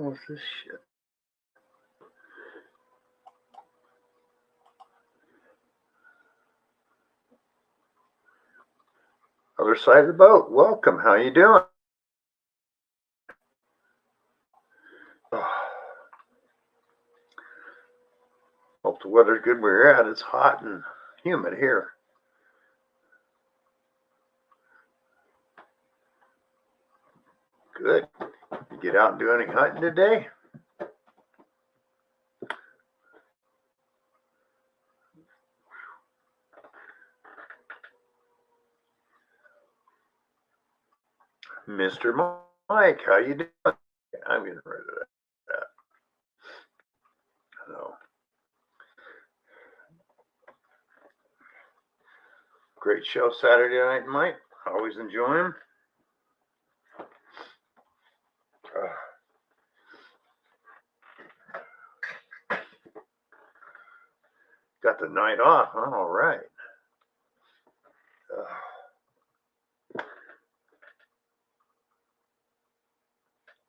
What's this shit? Other side of the boat. Welcome. How you doing? Hope the weather's good where you're at. It's hot and humid here. Good. You get out and do any hunting today? Mr. Mike, how you doing? I'm getting rid of that. So, great show Saturday night, Mike. Always enjoy them. Got the night off, huh? All right.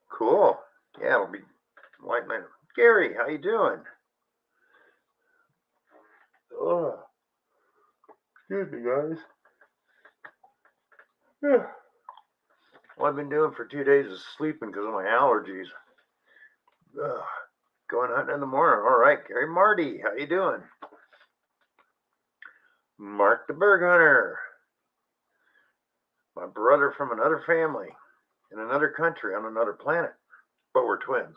Cool. Yeah, it'll be white man. Gary, how you doing? Oh, excuse me, guys. Yeah. What I've been doing for 2 days is sleeping because of my allergies. Going hunting in the morning. All right, Gary. Marty, how you doing? Mark the Berg Hunter. My brother from another family, in another country, on another planet. But we're twins.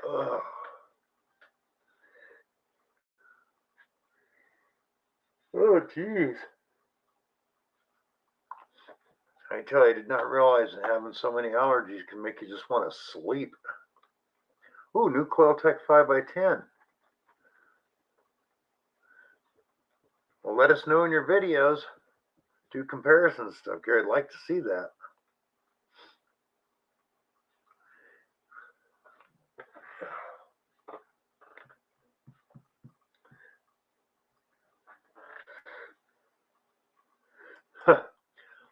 Oh, jeez. I tell you, I did not realize that having so many allergies can make you just want to sleep. Ooh, new Coiltech 5x10. Well, let us know in your videos. Do comparison stuff, Gary. I'd like to see that.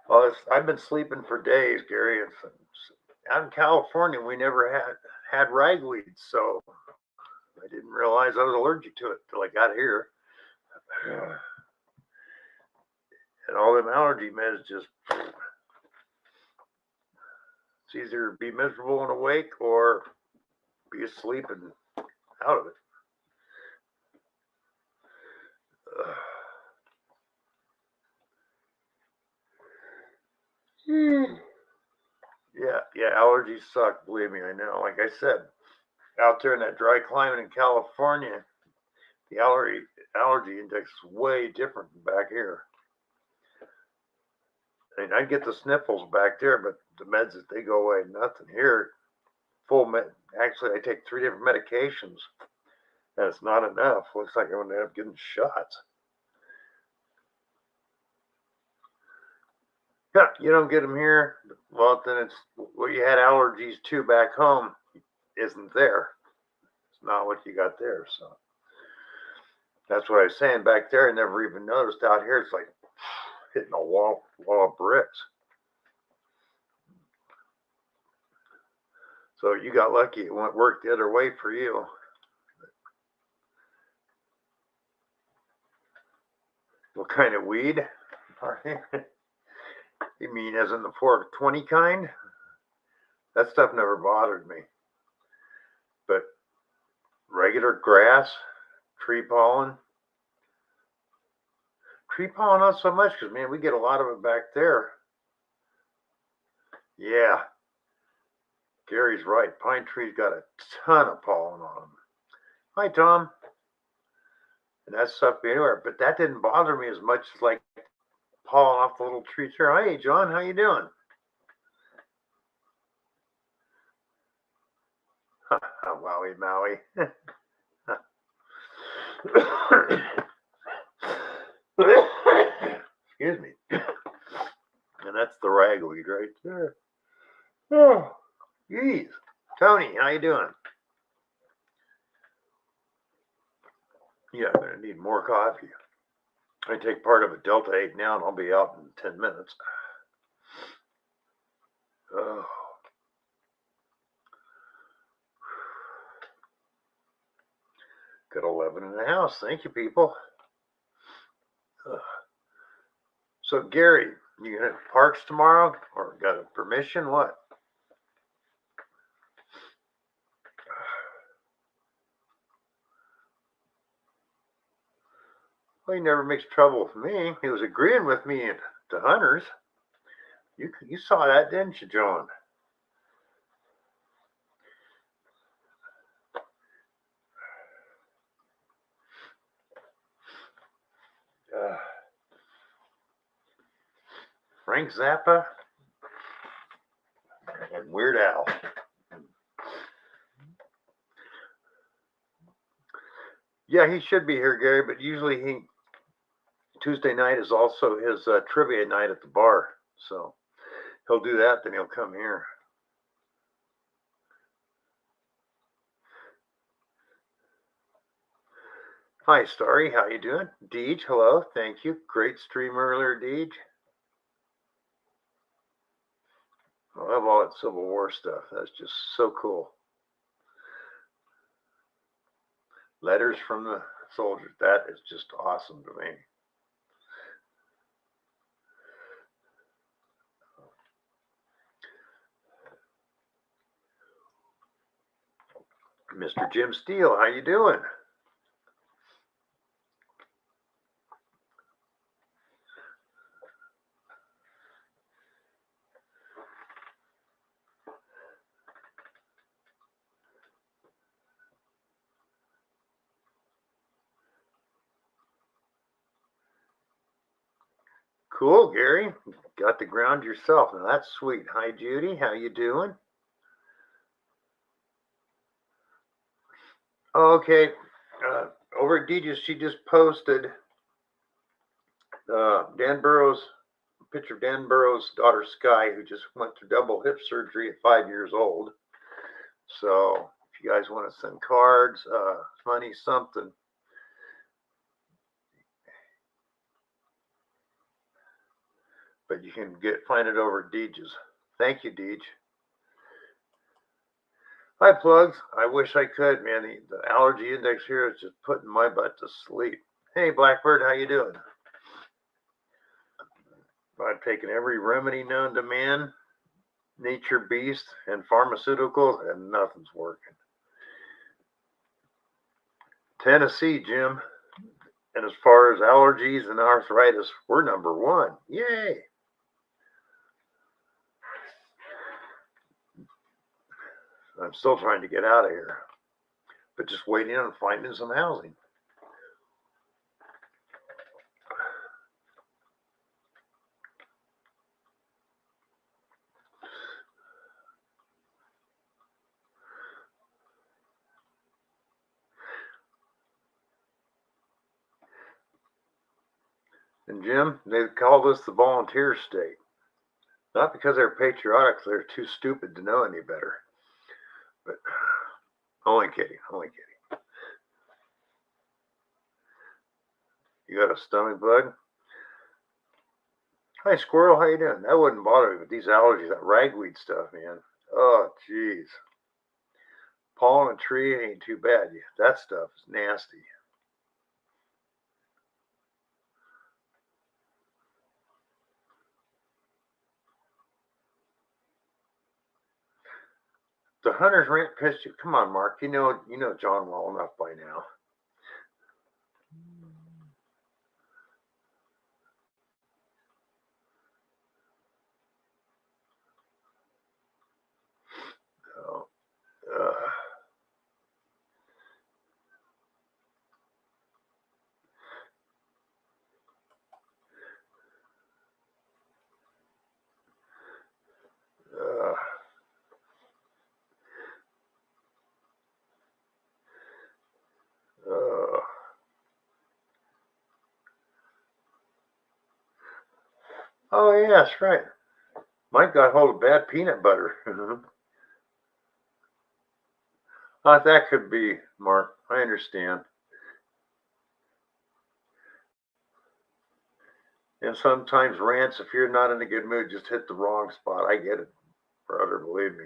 Well, I've been sleeping for days, Gary. Out in California, we never had ragweed, so I didn't realize I was allergic to it till I got here. And all them allergy meds just, it's either be miserable and awake or be asleep and out of it. Yeah, allergies suck. Believe me, I know. Like I said, out there in that dry climate in California, the allergy index is way different than back here. I mean, I get the sniffles back there, but the meds that they go away, nothing here. Full med. Actually, I take 3 different medications, and it's not enough. Looks like I'm going to end up getting shots. Yeah, you don't get them here. Well, then it's what you had allergies to back home isn't there. It's not what you got there. So that's what I was saying back there. I never even noticed. Out here, it's like hitting a wall of bricks. So you got lucky. It worked the other way for you. What kind of weed? You mean as in the 420 kind? That stuff never bothered me. But regular grass, tree pollen not so much because, man, we get a lot of it back there. Yeah. Gary's right. Pine trees got a ton of pollen on them. Hi, Tom. And that stuff anywhere. But that didn't bother me as much as like pollen off the little trees here. Hey, John, how you doing? Wowie Maui. Excuse me. And that's the ragweed right there. Oh, geez. Tony, how you doing? Yeah, I'm gonna need more coffee. I take part of a Delta 8 now, and I'll be out in 10 minutes. Oh. Got 11 in the house. Thank you, people. So, Gary, you gonna hit parks tomorrow, or got a permission? What? Well, he never makes trouble with me. He was agreeing with me to hunters. You saw that, didn't you, John? Frank Zappa and Weird Al. Yeah, he should be here, Gary, but usually Tuesday night is also his trivia night at the bar. So he'll do that, then he'll come here. Hi, Starry. How you doing? Deej, hello. Thank you. Great stream earlier, Deej. I love all that Civil War stuff. That's just so cool. Letters from the soldiers. That is just awesome to me. Mr. Jim Steele, how you doing? Cool, Gary. Got to ground yourself. Now that's sweet. Hi, Judy. How you doing? Okay. Over at Deej's, she just posted Dan Burrows, picture of Dan Burrows' daughter Sky, who just went through double hip surgery at 5 years old. So if you guys want to send cards, money, something. But you can find it over at Deej's. Thank you, Deej. Hi, Plugs. I wish I could, man. The allergy index here is just putting my butt to sleep. Hey, Blackbird, how you doing? I've taken every remedy known to man, nature, beast, and pharmaceuticals, and nothing's working. Tennessee, Jim. And as far as allergies and arthritis, we're number one. Yay! I'm still trying to get out of here, but just waiting on finding some housing. And Jim, they called us the volunteer state. Not because they're patriotic, they're too stupid to know any better. But only kidding, only kidding. You got a stomach bug? Hi, Squirrel, how you doing? That wouldn't bother me, but these allergies, that ragweed stuff, man. Oh, jeez. Pollen and tree ain't too bad. That stuff is nasty. The hunter's rant pissed you. Come on, Mark. You know John well enough by now. Oh, uh, uh. Oh, yeah, that's right. Mike got hold of bad peanut butter. That could be, Mark. I understand. And sometimes rants, if you're not in a good mood, just hit the wrong spot. I get it, brother, believe me.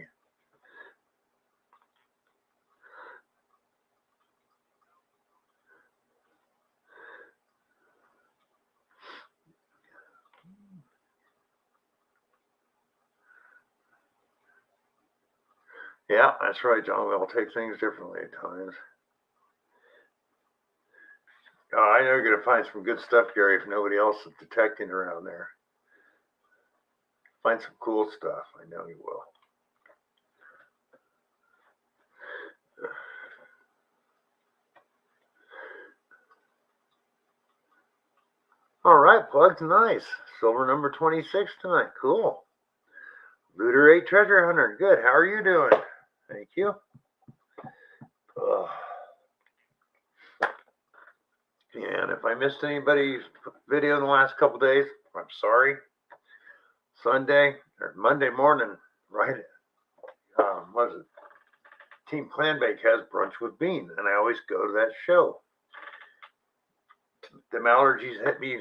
Yeah, that's right, John. We all take things differently at times. I know you're going to find some good stuff, Gary, if nobody else is detecting around there. Find some cool stuff. I know you will. All right, Plug's nice. Silver number 26 tonight. Cool. Looter 8 Treasure Hunter. Good. How are you doing? Thank you. And if I missed anybody's video in the last couple days, I'm sorry. Sunday or Monday morning, right? What is it? Team Clanbake has brunch with Bean, and I always go to that show. Them allergies hit me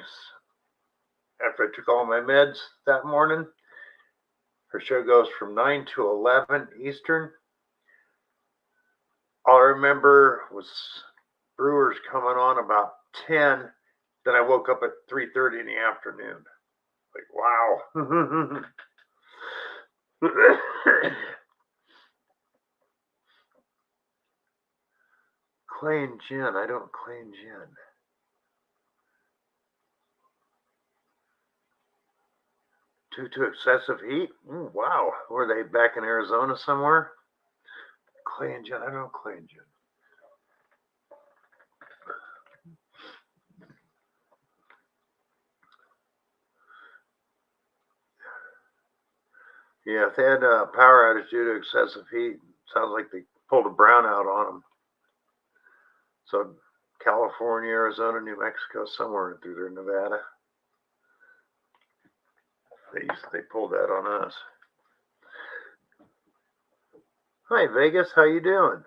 after I took all my meds that morning. Her show goes from 9 to 11 Eastern. All I remember was Brewers coming on about 10. Then I woke up at 3:30 in the afternoon. Like, wow. Clay and gin. I don't clay and gin. Due to excessive heat? Wow. Were they back in Arizona somewhere? Clay and gin. I don't know clay and gin. Yeah, if they had a power outage due to excessive heat, sounds like they pulled a brownout on them. So California, Arizona, New Mexico, somewhere through there, Nevada. They pulled that on us. Hi Vegas, how you doing?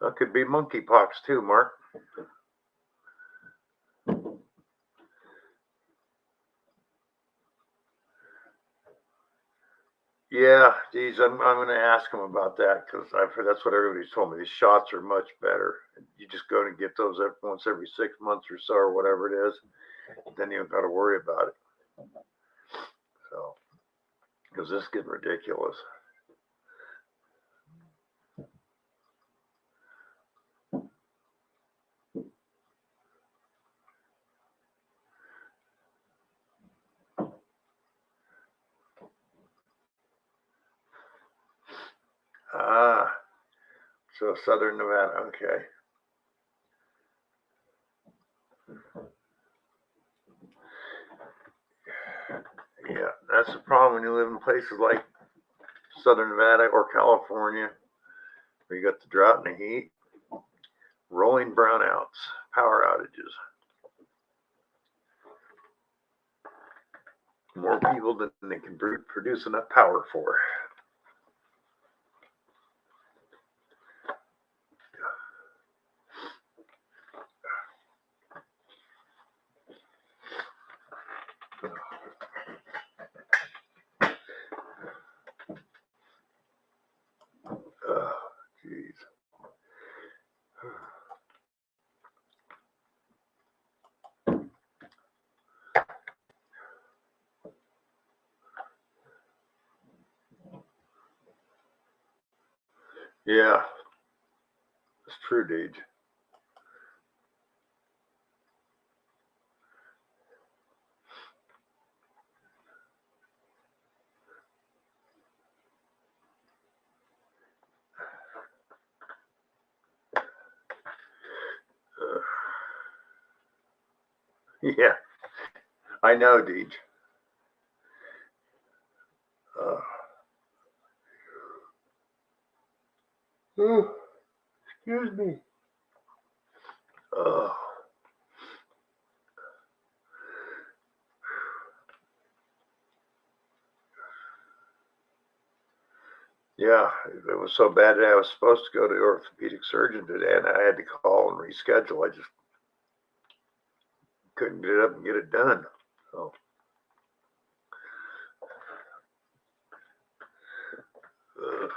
That could be monkeypox too, Mark. Yeah, geez, I'm going to ask him about that because I've heard that's what everybody's told me. These shots are much better. You just go and get those once every 6 months or so, or whatever it is. Then you don't got to worry about it. So, because this is getting ridiculous. Ah, so Southern Nevada, okay. Yeah, that's the problem when you live in places like Southern Nevada or California, where you got the drought and the heat, rolling brownouts, power outages. More people than they can produce enough power for. Jeez. Yeah, it's true, Deej. Yeah, I know, Deej. Excuse me. Yeah, it was so bad that I was supposed to go to the orthopedic surgeon today, and I had to call and reschedule. I just couldn't get up and get it done. So, ugh.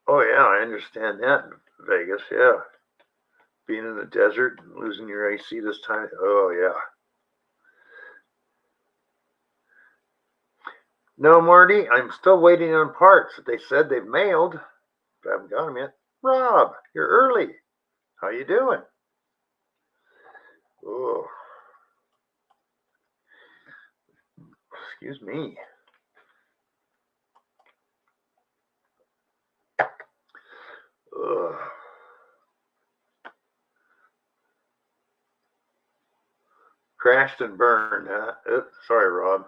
Oh yeah, I understand that in Vegas. Yeah, being in the desert and losing your AC this time. Oh yeah. No, Marty, I'm still waiting on parts that they said they've mailed, but I haven't got them yet. Rob, you're early. How you doing? Oh, excuse me. Ugh. Crashed and burned, huh? Oops, sorry, Rob.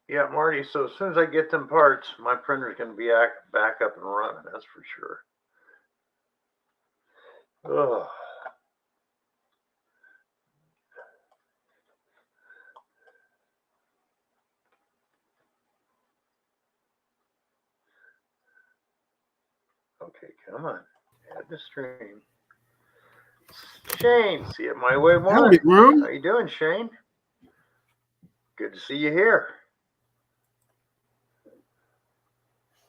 Yeah, Marty, so as soon as I get them parts, my printer's going to be back up and running, that's for sure. Ugh. Okay, come on. Add the stream. Shane, see it my way more. Howdy, room. How you doing, Shane? Good to see you here.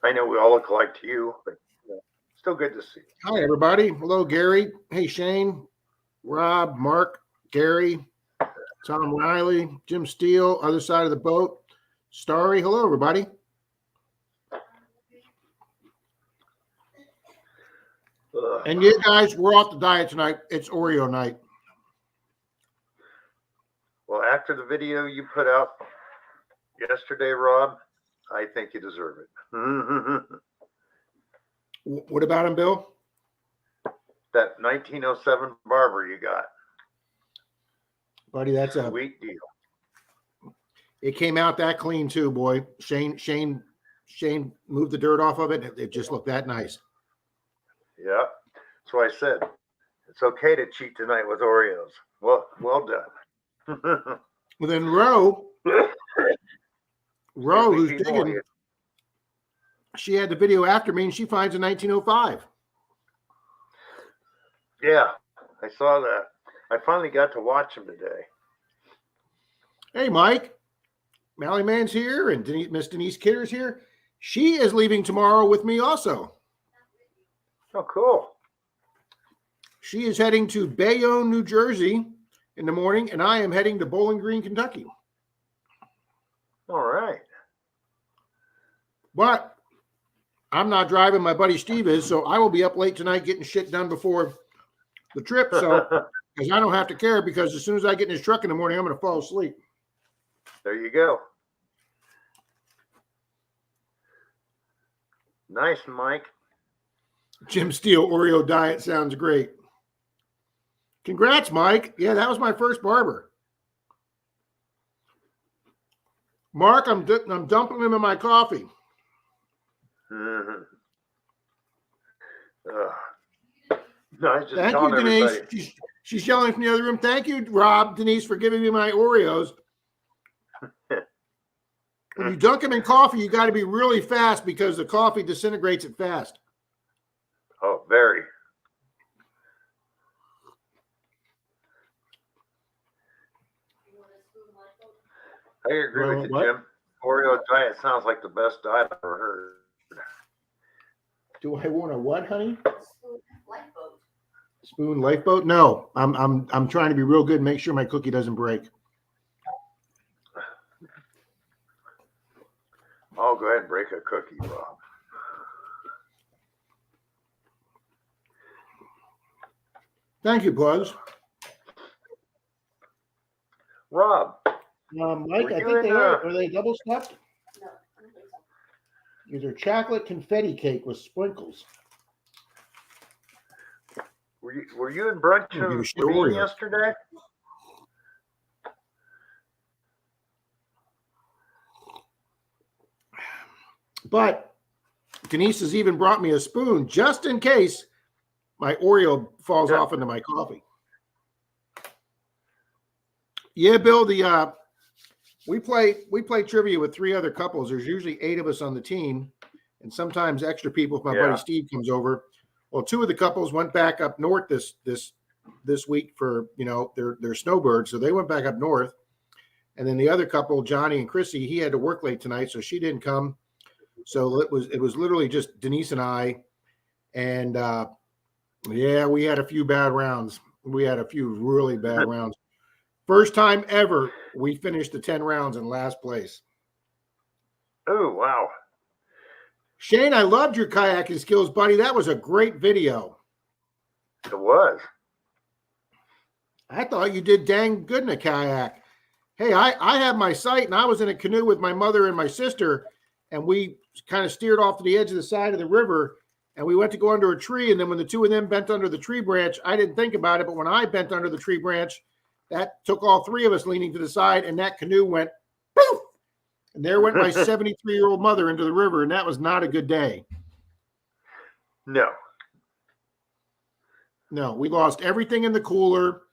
I know we all look alike to you, but still good to see you. Hi, everybody. Hello, Gary. Hey, Shane, Rob, Mark, Gary, Tom Riley, Jim Steele, other side of the boat. Starry, hello, everybody. Ugh. And you guys, we're off the diet tonight. It's Oreo night. Well, after the video you put out yesterday, Rob, I think you deserve it. What about him, Bill? That 1907 barber you got. Buddy, that's a sweet deal. It came out that clean too, boy. Shane moved the dirt off of it. It just looked that nice. Yeah, that's why I said it's okay to cheat tonight with Oreos. Well done. Well, then Roe, who's digging, she had the video after me, and she finds a 1905. Yeah, I saw that. I finally got to watch him today. Hey, Mike. Mally Man's here, and Miss Denise Kidder's here. She is leaving tomorrow with me also. Oh, cool. She is heading to Bayonne, New Jersey in the morning, and I am heading to Bowling Green, Kentucky. All right. But I'm not driving. My buddy Steve is, so I will be up late tonight getting shit done before the trip. So, because I don't have to care, because as soon as I get in his truck in the morning, I'm going to fall asleep. There you go. Nice, Mike. Jim Steele, Oreo diet sounds great. Congrats, Mike. Yeah, that was my first barber. Mark, I'm dumping him in my coffee. Mm-hmm. No, I was just Thank telling you, Denise. everybody. She's yelling from the other room. Thank you, Rob, Denise, for giving me my Oreos. When you dunk them in coffee, you got to be really fast because the coffee disintegrates it fast. Oh, very. I agree with you, What? Jim. Oreo diet sounds like the best diet I've ever heard. Do I want a what, honey? Spoon lifeboat? No, I'm trying to be real good and make sure my cookie doesn't break. I'll go ahead and break a cookie, Rob. Thank you, Buzz. Rob. Mike, I think are they double stuffed? No, I don't think so. These are chocolate confetti cake with sprinkles. Were you in brunch yesterday? But Denise has even brought me a spoon just in case my Oreo falls off into my coffee. Yeah, Bill, we play trivia with 3 other couples. There's usually 8 of us on the team, and sometimes extra people if my buddy Steve comes over. Well, 2 of the couples went back up north this week for, their snowbirds, so they went back up north. And then the other couple, Johnny and Chrissy, he had to work late tonight, so she didn't come. So it was literally just Denise and I, and we had a few bad rounds. We had a few really bad rounds. First time ever we finished the 10 rounds in last place. Oh, wow. Shane, I loved your kayaking skills, buddy. That was a great video. It was. I thought you did dang good in a kayak. Hey, I have my sight, and I was in a canoe with my mother and my sister, and we kind of steered off to the edge of the side of the river, and we went to go under a tree, and then when the 2 of them bent under the tree branch, I didn't think about it, but when I bent under the tree branch, that took all 3 of us leaning to the side, and that canoe went poof, and there went my 73-year-old mother into the river, and that was not a good day. No, we lost everything in the cooler.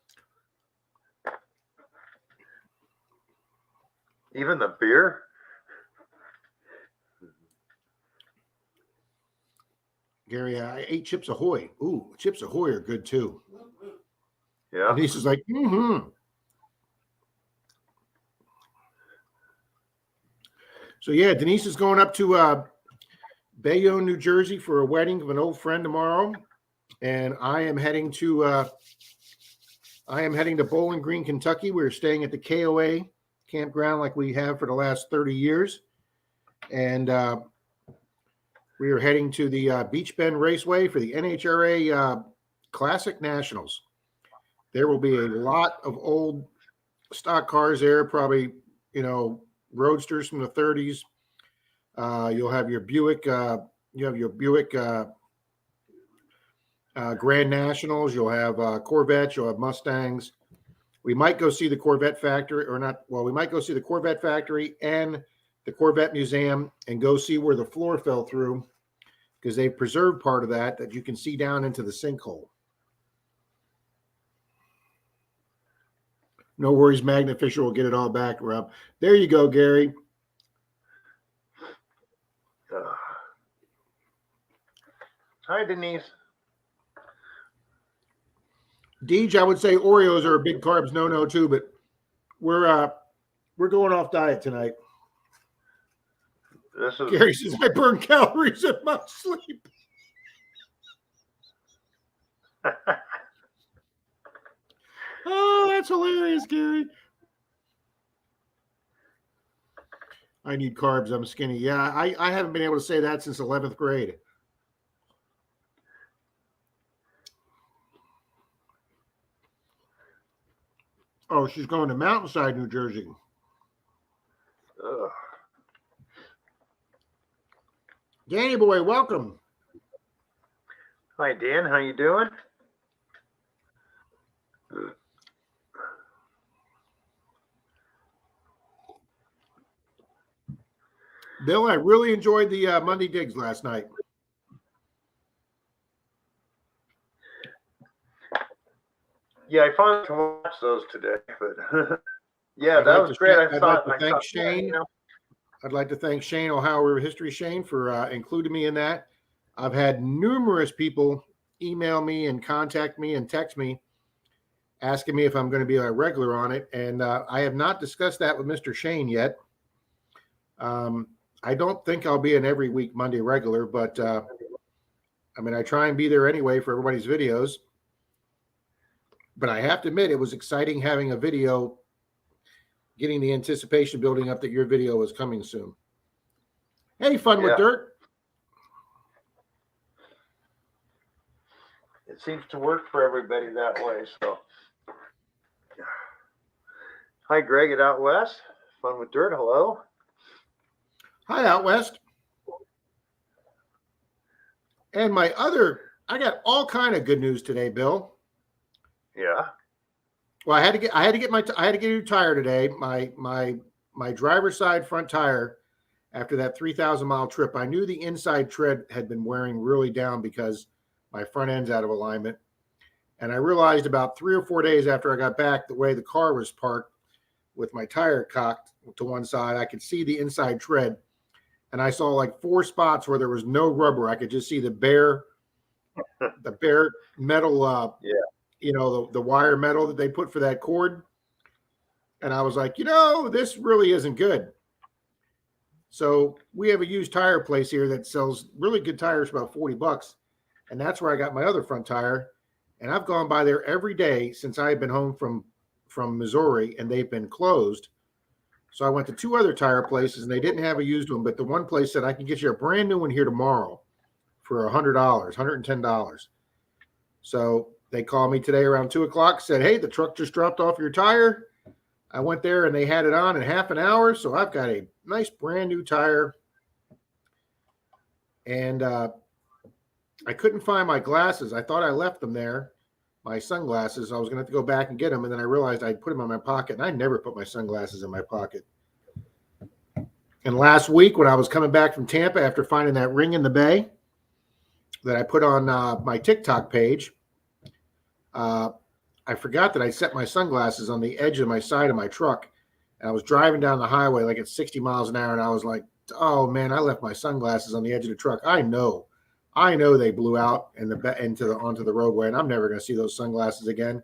Even the beer? Gary, I ate Chips Ahoy. Ooh, Chips Ahoy are good too. Yeah. And he's like, So yeah, Denise is going up to Bayonne, New Jersey for a wedding of an old friend tomorrow, and I am heading to Bowling Green, Kentucky. We're staying at the KOA campground like we have for the last 30 years, and we are heading to the Beach Bend Raceway for the NHRA Classic Nationals. There will be a lot of old stock cars there, probably, roadsters from the 30s. You'll have your Buick, Grand Nationals. You'll have Corvettes. You'll have Mustangs. We might go see the Corvette factory we might go see the Corvette factory and the Corvette Museum and go see where the floor fell through, because they preserved part of that you can see down into the sinkhole. No worries, Magnet Fisher will get it all back, Rob. There you go, Gary. Hi, Denise. Deej, I would say Oreos are a big carbs no too, but we're going off diet tonight. Gary says I burn calories in my sleep. Oh, that's hilarious, Gary. I need carbs. I'm skinny. Yeah, I haven't been able to say that since 11th grade. Oh, she's going to Mountainside, New Jersey. Ugh. Danny boy, welcome. Hi, Dan. How you doing? Bill, I really enjoyed the Monday Digs last night. Yeah, I finally watched those today, but yeah, that was great. I'd like to thank Shane. I'd like to thank Shane, Ohio River History Shane, for including me in that. I've had numerous people email me and contact me and text me asking me if I'm going to be a regular on it, and I have not discussed that with Mr. Shane yet. I don't think I'll be an every week Monday regular, but I try and be there anyway for everybody's videos. But I have to admit, it was exciting having a video, getting the anticipation building up that your video is coming soon. Hey, Fun with Dirt. It seems to work for everybody that way. So, hi, Greg at Out West. Fun with Dirt. Hello. Hi, Out West. And I got all kind of good news today, Bill. Yeah. Well, I had to get a new tire today. My driver's side front tire after that 3,000-mile trip. I knew the inside tread had been wearing really down because my front end's out of alignment. And I realized about 3 or 4 days after I got back, the way the car was parked with my tire cocked to one side, I could see the inside tread. And I saw like 4 spots where there was no rubber. I could just see the bare metal, the wire metal that they put for that cord. And I was like, this really isn't good. So we have a used tire place here that sells really good tires for about $40. And that's where I got my other front tire. And I've gone by there every day since I've been home from Missouri, and they've been closed. So I went to 2 other tire places, and they didn't have a used one. But the one place said, I can get you a brand new one here tomorrow for $100, $110. So they called me today around 2 o'clock, said, hey, the truck just dropped off your tire. I went there, and they had it on in half an hour. So I've got a nice brand new tire. And I couldn't find my glasses. I thought I left them there, my sunglasses. I was going to have to go back and get them. And then I realized I'd put them in my pocket, and I never put my sunglasses in my pocket. And last week when I was coming back from Tampa after finding that ring in the bay that I put on my TikTok page, I forgot that I set my sunglasses on the edge of my side of my truck. And I was driving down the highway like at 60 miles an hour. And I was like, oh, man, I left my sunglasses on the edge of the truck. I know they blew out onto the roadway, and I'm never going to see those sunglasses again.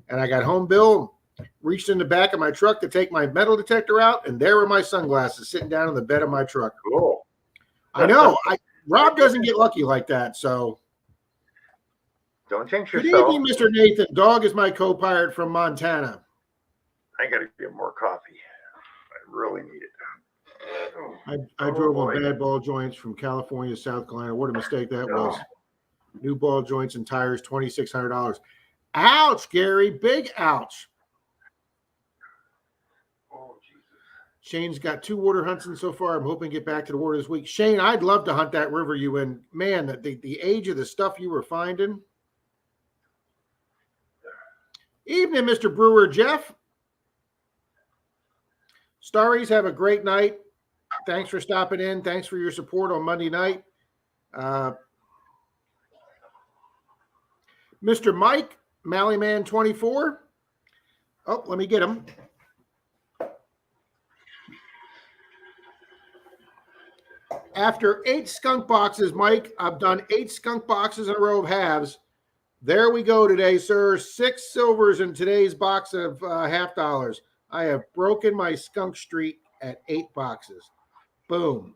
And I got home, Bill, reached in the back of my truck to take my metal detector out, and there were my sunglasses sitting down on the bed of my truck. Cool. I know. Rob doesn't get lucky like that, so. Don't jinx Good yourself. evening, Mr. Nathan. Dog is my co-pilot from Montana. I got to get more coffee. I really need it. I drove on bad ball joints from California to South Carolina. What a mistake that was. New ball joints and tires, $2,600. Ouch, Gary. Big ouch. Oh, Jesus. Shane's got 2 water hunts in so far. I'm hoping to get back to the water this week. Shane, I'd love to hunt that river you in. Man, the age of the stuff you were finding. Evening, Mr. Brewer. Jeff. Starries, have a great night. Thanks for stopping in. Thanks for your support on Monday night. Mr. Mike, Mallyman 24. Oh, let me get him. After 8 skunk boxes, Mike, I've done 8 skunk boxes in a row of halves. There we go today, sir. 6 silvers in today's box of $50. I have broken my skunk streak at 8 boxes. Boom.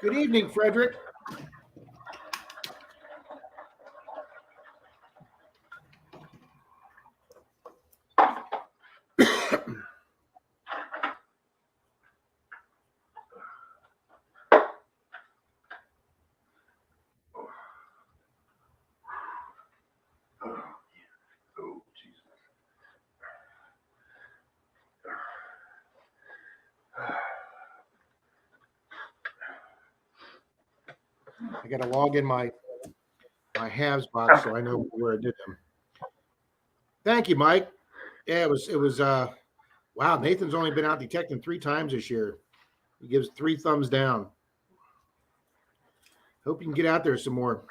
Good evening, Frederick. I got to log in my halves box so I know where I did them. Thank you, Mike. Yeah, it was wow, Nathan's only been out detecting 3 times this year. He gives 3 thumbs down. Hope you can get out there some more.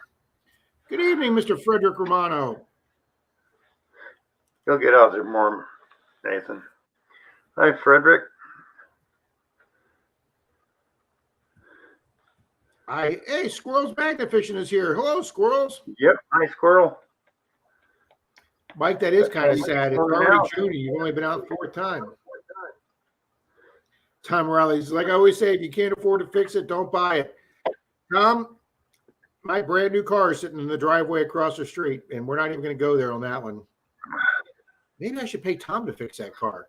Good evening, Mr. Frederick Romano. You'll get out there more, Nathan. Hi, Frederick. Hey, Squirrels Magnet Fishing is here. Hello, Squirrels. Yep, hi, Squirrel. Mike, that is kind of sad. It's already June and you've only been out the 4th time. Tom Riley's like I always say, if you can't afford to fix it, don't buy it. Tom, my brand new car is sitting in the driveway across the street, and we're not even going to go there on that one. Maybe I should pay Tom to fix that car.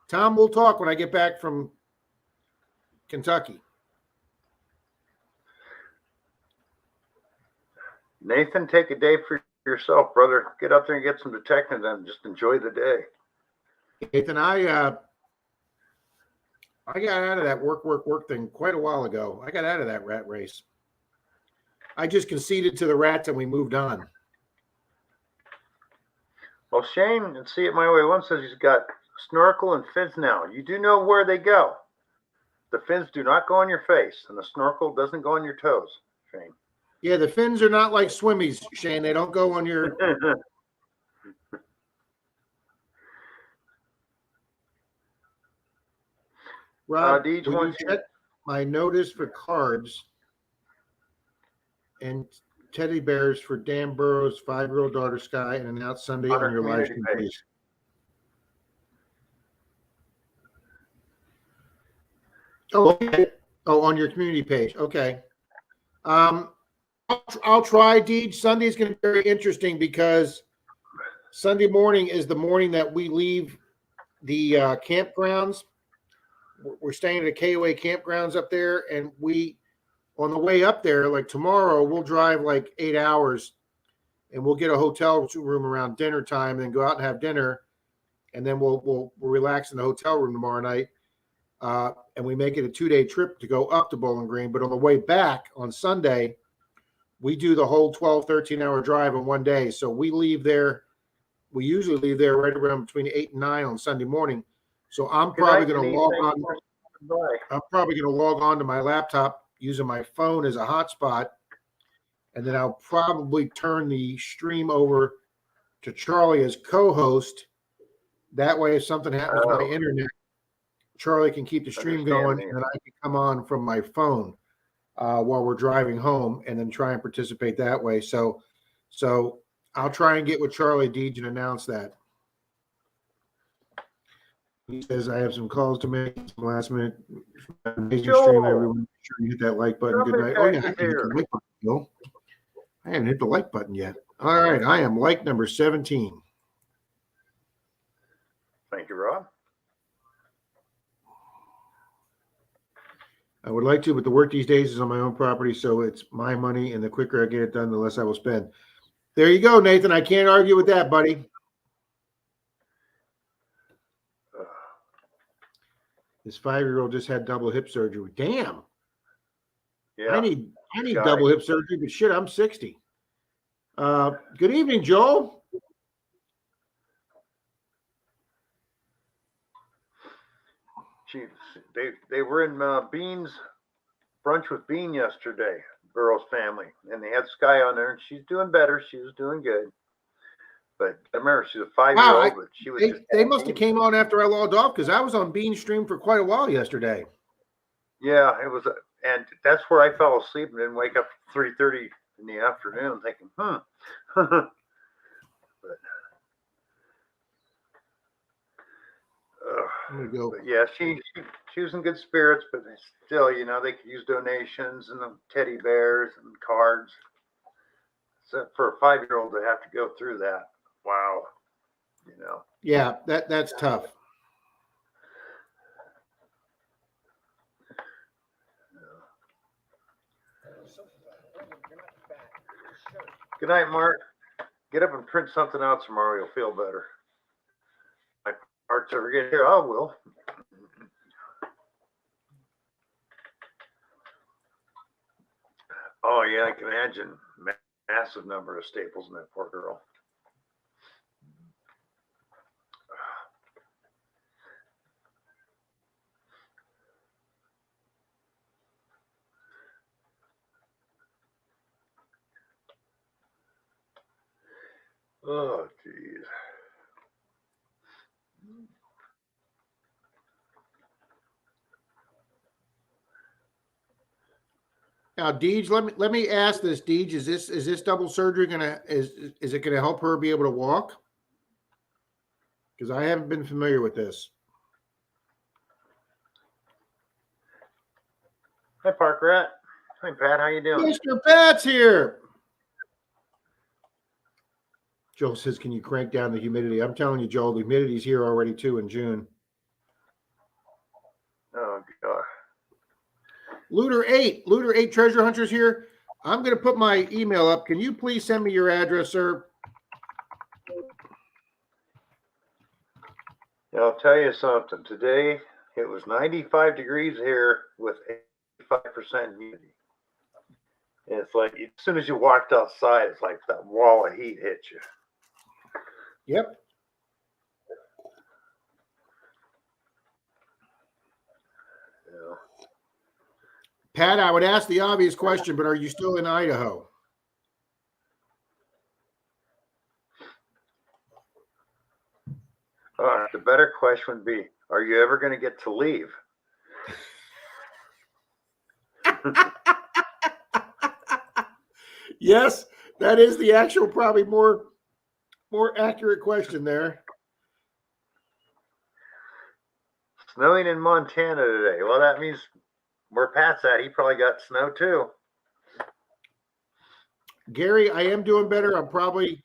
Tom, we'll talk when I get back from Kentucky. Nathan, take a day for yourself, brother. Get up there and get some detecting done. Just enjoy the day. Nathan, I got out of that work thing quite a while ago. I got out of that rat race. I just conceded to the rats and we moved on. Well, Shane, and See It My Way One says he's got snorkel and fins now. You do know where they go. The fins do not go on your face, and the snorkel doesn't go on your toes, Shane. Yeah, the fins are not like swimmies, Shane. They don't go on your. Rob, Deej will you wants check my notice for cards and teddy bears for Dan Burrow's 5-year-old daughter Sky and announce Sunday on on our your live community stream, page. please? Oh, okay. Oh, on your community page. Okay. I'll try, Deej. Sunday's going to be very interesting because Sunday morning is the morning that we leave the campgrounds. We're staying at a KOA campgrounds up there, and on the way up there, like tomorrow, we'll drive like 8 hours, and we'll get a hotel room around dinner time, and then go out and have dinner, and then we'll relax in the hotel room tomorrow night, and we make it a 2-day trip to go up to Bowling Green. But on the way back on Sunday, we do the whole 12, 13-hour drive in one day. So we leave there. We usually leave there right around between 8 and 9 on Sunday morning. So I'm probably going to log on. I'm probably going to log on to my laptop using my phone as a hotspot, and then I'll probably turn the stream over to Charlie as co-host. That way, if something happens to my internet, Charlie can keep the stream going, and I can come on from my phone while we're driving home, and then try and participate that way. So I'll try and get with Charlie Deej and announce that. He says I have some calls to make. Some last minute amazing stream. Everyone, make sure you hit that like button. Good night. Oh yeah, I haven't hit the like button, Bill. I haven't hit the like button yet. All right, I am like number 17. Thank you, Rob. I would like to, but the work these days is on my own property, so it's my money, and the quicker I get it done, the less I will spend. There you go, Nathan. I can't argue with that, buddy. This 5-year-old just had double hip surgery. Damn. Yeah. I need double hip surgery, but shit, I'm 60. Good evening, Joel. They were in Bean's brunch with Bean yesterday, Burrow's family, and they had Sky on there, and she's doing better. She was doing good. But I remember she's a 5-year-old, but she was they must have came on after I logged off, because I was on Bean's stream for quite a while yesterday. Yeah, it was, and that's where I fell asleep and didn't wake up at 3:30 in the afternoon thinking, but yeah, she was in good spirits, but still, they could use donations and the teddy bears and cards. So for a 5-year-old to have to go through that, wow, Yeah, that's tough. Good night, Mark. Get up and print something out tomorrow. You'll feel better. My parts ever get here, I will. Oh, yeah, I can imagine. Massive number of staples in that poor girl. Oh, geez. Now, Deej, let me ask this, Deej, is this double surgery is it gonna help her be able to walk? Because I haven't been familiar with this. Hi, Park Rat. Hi, Pat. How you doing? Mr. Pat's here. Joel says, can you crank down the humidity? I'm telling you, Joel, the humidity's here already too in June. Oh, God. Looter 8 Treasure Hunters here. I'm going to put my email up. Can you please send me your address, sir? Yeah, I'll tell you something. Today, it was 95 degrees here with 85% humidity. And it's like, as soon as you walked outside, it's like that wall of heat hit you. Yep. Yeah. Pat, I would ask the obvious question, but are you still in Idaho? The better question would be, are you ever going to get to leave? Yes, that is the actual, probably more accurate question there. Snowing in Montana today. Well, that means where Pat's at, he probably got snow too. Gary, I am doing better. I'm probably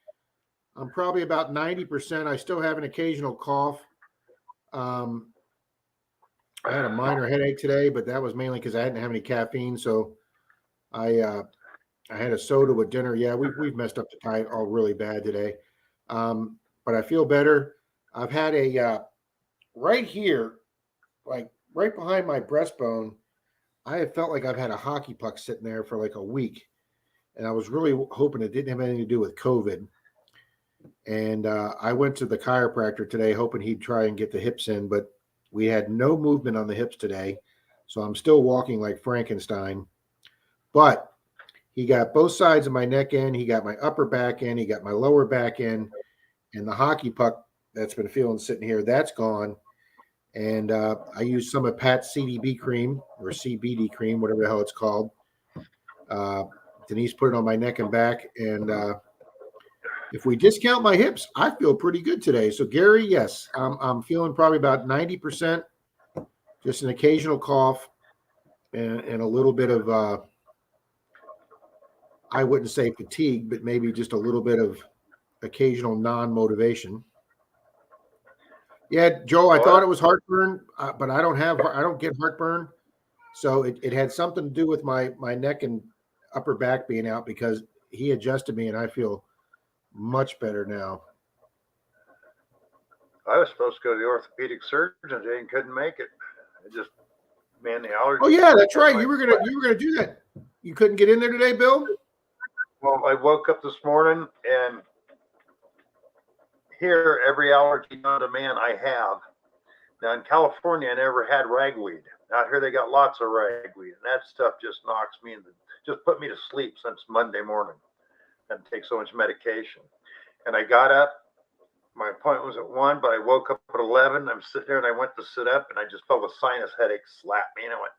about 90%. I still have an occasional cough. I had a minor headache today, but that was mainly because I didn't have any caffeine. So I had a soda with dinner. Yeah, we've messed up the diet all really bad today. But I feel better. I've had a right here, like right behind my breastbone, I have felt like I've had a hockey puck sitting there for like a week. And I was really hoping it didn't have anything to do with COVID. And I went to the chiropractor today, hoping he'd try and get the hips in, but we had no movement on the hips today. So I'm still walking like Frankenstein. But he got both sides of my neck in. He got my upper back in. He got my lower back in. And the hockey puck that's been feeling sitting here, that's gone. And I used some of Pat's CDB cream or CBD cream, whatever the hell it's called. Denise put it on my neck and back. And if we discount my hips, I feel pretty good today. So, Gary, yes, I'm feeling probably about 90%, just an occasional cough and a little bit of, I wouldn't say fatigue, but maybe just a little bit of occasional non-motivation. Yeah, Joe, I thought it was heartburn, but I don't get heartburn. So it had something to do with my neck and upper back being out because he adjusted me and I feel much better now. I was supposed to go to the orthopedic surgeon today and couldn't make it. I just, man, the allergies. Oh yeah, that's right. You were gonna do that. You couldn't get in there today, Bill? Well, I woke up this morning and here every allergy known to man I have. Now in California, I never had ragweed. Out here they got lots of ragweed, and that stuff just knocks me just put me to sleep since Monday morning. And take so much medication. And I got up. My appointment was at 1, but I woke up at 11. I'm sitting there and I went to sit up and I just felt a sinus headache slap me. And I went,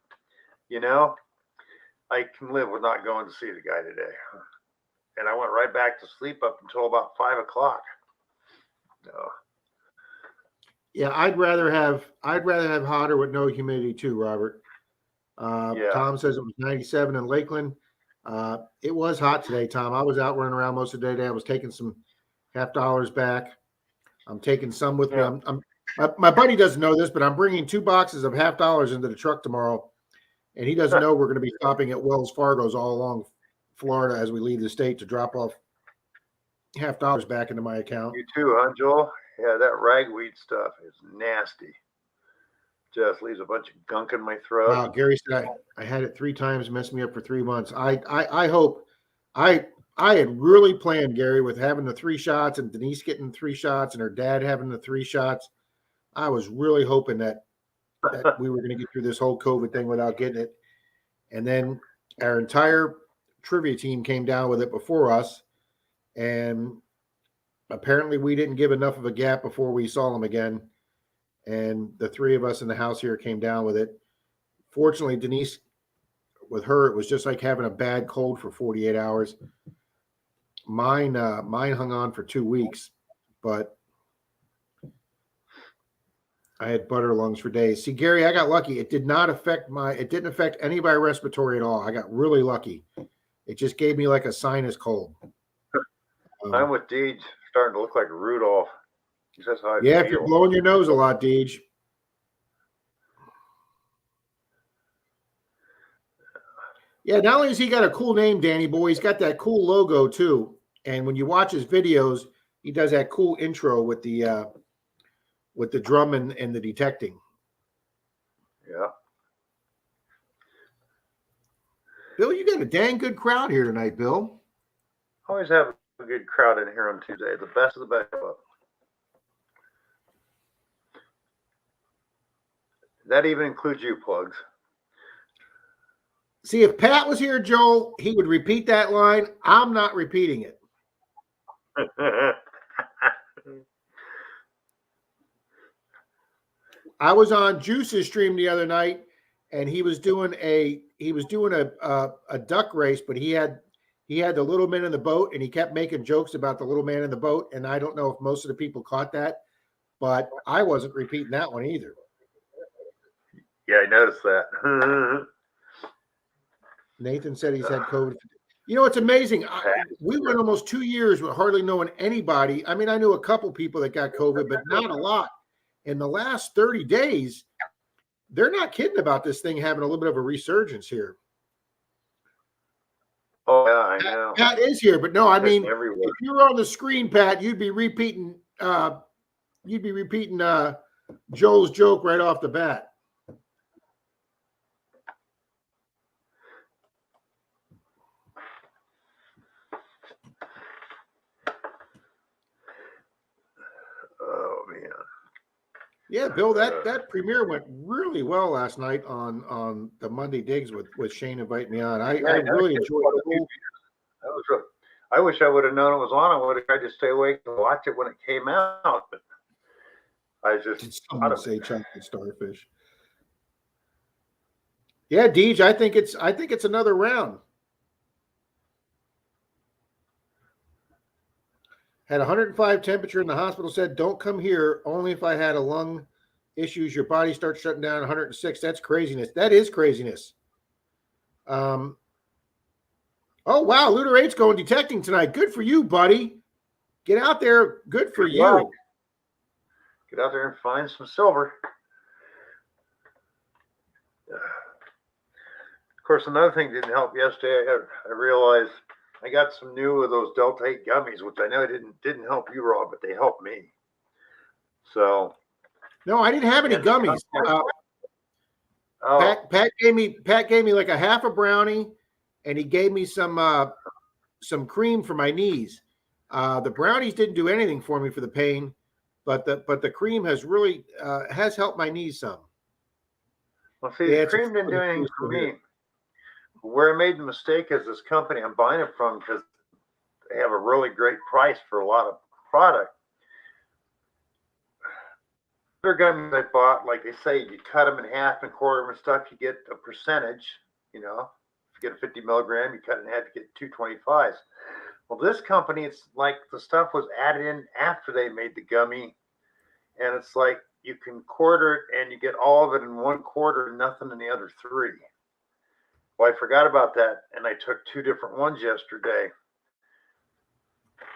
you know, I can live with not going to see the guy today. And I went right back to sleep up until about 5 o'clock. No. Yeah, I'd rather have hotter with no humidity too, Robert. Yeah. Tom says it was 97 in Lakeland. It was hot today, Tom. I was out running around most of the day. I was taking some $50 back. I'm taking some with me. My buddy doesn't know this, but I'm bringing 2 boxes of $50 into the truck tomorrow, and he doesn't know we're going to be stopping at Wells Fargo's all along Florida as we leave the state to drop off $50 back into my account. You too, huh, Joel? Yeah, that ragweed stuff is nasty. Just leaves a bunch of gunk in my throat. Wow, Gary said I had it 3 times, messed me up for 3 months. I hope I had really planned, Gary, with having the 3 shots and Denise getting 3 shots and her dad having the 3 shots. I was really hoping that we were going to get through this whole COVID thing without getting it. And then our entire trivia team came down with it before us. And apparently we didn't give enough of a gap before we saw them again. And the 3 of us in the house here came down with it. Fortunately, Denise, with her, it was just like having a bad cold for 48 hours. Mine hung on for 2 weeks, but I had butter lungs for days. See, Gary, I got lucky. It didn't affect any of my respiratory at all. I got really lucky. It just gave me like a sinus cold. I'm with Deej, starting to look like Rudolph. That's how I feel. If you're blowing your nose a lot, Deej. Yeah, not only has he got a cool name, Danny Boy, he's got that cool logo too. And when you watch his videos, he does that cool intro with the drum and the detecting. Yeah. Bill, you got a dang good crowd here tonight, Bill. Always have a good crowd in here on Tuesday. The best of the best. That even includes you, Plugs. See, if Pat was here, Joel, he would repeat that line. I'm not repeating it. I was on Juice's stream the other night, and he was doing a duck race, but he had the little man in the boat, and he kept making jokes about the little man in the boat. And I don't know if most of the people caught that, but I wasn't repeating that one either. Yeah, I noticed that. Nathan said he's had COVID. You know, it's amazing. We went almost 2 years with hardly knowing anybody. I mean, I knew a couple people that got COVID, but not a lot. In the last 30 days, they're not kidding about this thing having a little bit of a resurgence here. Oh, yeah, I know. Pat is here, but no, I mean, everywhere. If you were on the screen, Pat, you'd be repeating Joel's joke right off the bat. Oh man. Yeah, Bill, that premiere went really well last night on the Monday Digs with Shane inviting me on. I really enjoyed the whole. That was really, I wish I would have known it was on. I would have tried to stay awake and watch it when it came out, but I just Did someone say chocolate starfish? Yeah, Deej, I think it's another round. Had 105 temperature in the hospital, said, don't come here. Only if I had a lung issues, your body starts shutting down. 106. That's craziness. That is craziness. Oh, wow. Looter 8's going detecting tonight. Good for you, buddy. Get out there. Good for you. Wow. Get out there and find some silver. Of course, another thing didn't help yesterday. I realized I got some new of those Delta 8 gummies, which I know didn't help you, Rob, but they helped me. So, no, I didn't have any gummies. Pat gave me like a half a brownie, and he gave me some cream for my knees. The brownies didn't do anything for me for the pain, but the cream has really has helped my knees some. Well, see, the cream didn't do anything for me. Where I made the mistake is this company I'm buying it from, because they have a really great price for a lot of product. Other gummies I bought, like they say, you cut them in half and quarter them and stuff, you get a percentage. You know, if you get a 50 milligram, you cut it in half, you get 225s. Well, this company, it's like the stuff was added in after they made the gummy, and it's like you can quarter it and you get all of it in one quarter and nothing in the other three. Well, I forgot about that, and I took 2 different ones yesterday,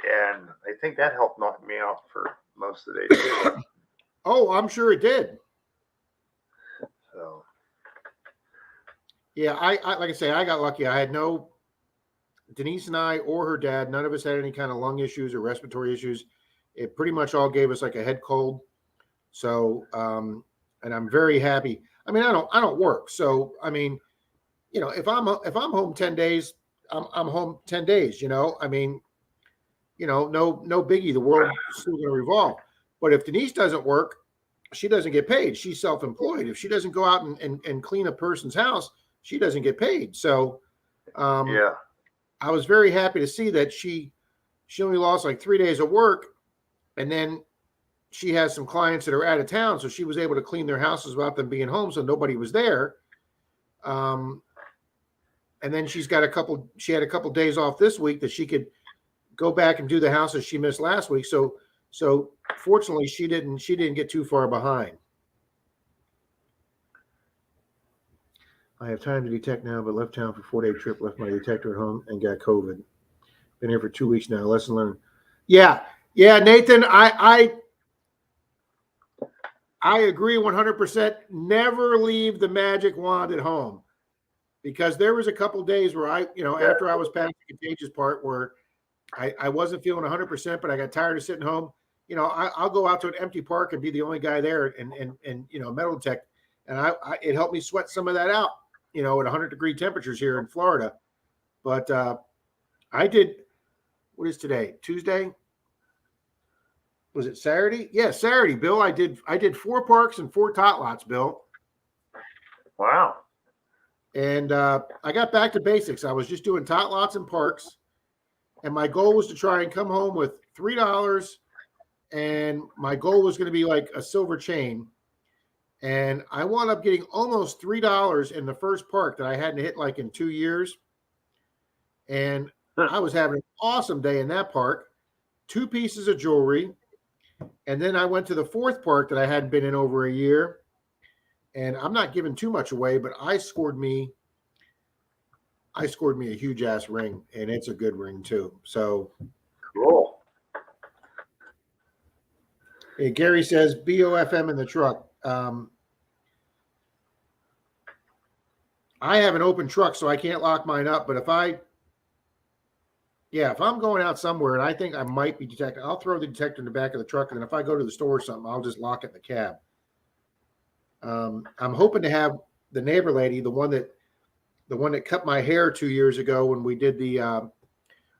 and I think that helped knock me out for most of the day too. Oh, I'm sure it did. So, yeah, I like I say, I got lucky. I had no Denise and I or her dad. None of us had any kind of lung issues or respiratory issues. It pretty much all gave us like a head cold. So, and I'm very happy. I mean, I don't work, so I mean. You know, if I'm home 10 days, I'm home 10 days, you know. I mean, you know, no biggie. The world is still going to revolve. But if Denise doesn't work, she doesn't get paid. She's self-employed. If she doesn't go out and clean a person's house, she doesn't get paid. So yeah. I was very happy to see that she only lost like 3 days of work, and then she has some clients that are out of town, so she was able to clean their houses without them being home, so nobody was there. And then she had a couple days off this week that she could go back and do the houses she missed last week. So fortunately she didn't get too far behind. I have time to detect now, but left town for 4-day trip, left my detector at home and got COVID. Been here for 2 weeks now. Lesson learned. Yeah, Nathan, I agree 100%. Never leave the magic wand at home. Because there was a couple of days where after I was past the contagious part where I wasn't feeling 100%, but I got tired of sitting home. You know, I'll go out to an empty park and be the only guy there and you know, metal detect. And it helped me sweat some of that out, you know, at 100-degree temperatures here in Florida. But I did, what is today? Tuesday? Was it Saturday? Yeah, Saturday, Bill. I did 4 parks and 4 tot lots, Bill. Wow. And I got back to basics. I was just doing tot lots and parks. And my goal was to try and come home with $3. And my goal was going to be like a silver chain. And I wound up getting almost $3 in the first park that I hadn't hit like in 2 years. And I was having an awesome day in that park. 2 pieces of jewelry. And then I went to the fourth park that I hadn't been in over a year. And I'm not giving too much away, but I scored me a huge ass ring, and it's a good ring too. So cool. Hey, Gary says BOFM in the truck. I have an open truck, so I can't lock mine up. But if I'm going out somewhere and I think I might be detected, I'll throw the detector in the back of the truck. And then if I go to the store or something, I'll just lock it in the cab. I'm hoping to have the neighbor lady, the one that cut my hair 2 years ago when we did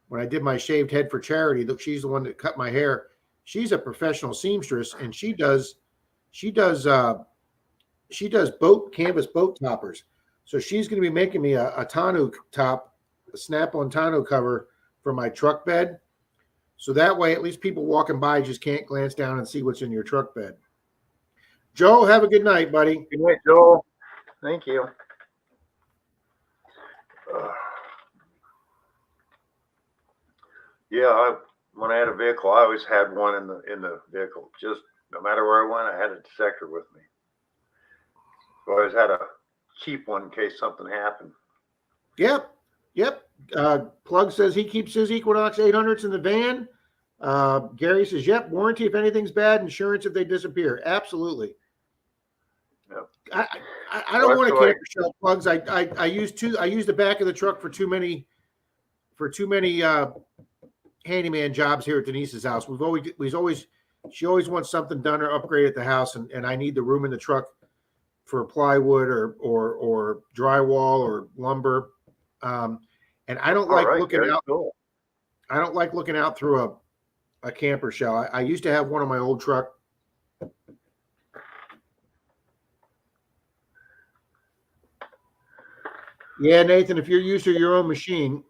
when I did my shaved head for charity. She's the one that cut my hair. She's a professional seamstress, and she does canvas boat toppers. So she's going to be making me a tonneau top, a snap-on tonneau cover for my truck bed. So that way, at least people walking by just can't glance down and see what's in your truck bed. Joe, have a good night, buddy. Good night, Joel. Thank you. When I had a vehicle, I always had one in the vehicle. Just no matter where I went, I had a detector with me. So I always had a cheap one in case something happened. Yep. Plug says he keeps his Equinox 800s in the van. Gary says, yep, warranty if anything's bad, insurance if they disappear. Absolutely. Yep. I don't want a camper shell, Plugs. I use the back of the truck for too many handyman jobs here at Denise's house. She always wants something done or upgrade at the house, and I need the room in the truck for plywood or drywall or lumber. And I don't like looking out. Cool. I don't like looking out through a camper shell. I used to have one on my old truck. Yeah, Nathan, if you're used to your own machine.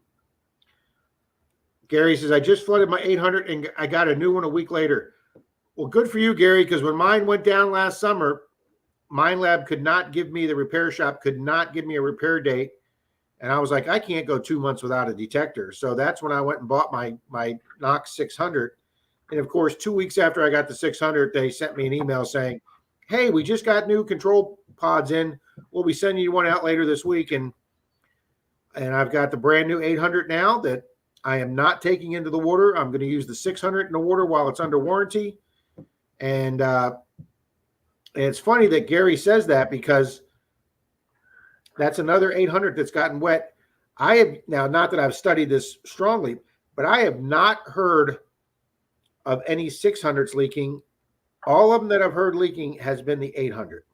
Gary says, I just flooded my 800 and I got a new one a week later. Well, good for you, Gary, because when mine went down last summer, Mine Lab the repair shop could not give me a repair date. And I was like, I can't go 2 months without a detector. So that's when I went and bought my Knox 600. And of course, 2 weeks after I got the 600, they sent me an email saying, hey, we just got new control pods in. We'll be sending you one out later this week. And I've got the brand new 800 now that I am not taking into the water. I'm going to use the 600 in the water while it's under warranty. And it's funny that Gary says that because that's another 800 that's gotten wet. I have now, not that I've studied this strongly, but I have not heard of any 600s leaking. All of them that I've heard leaking has been the 800.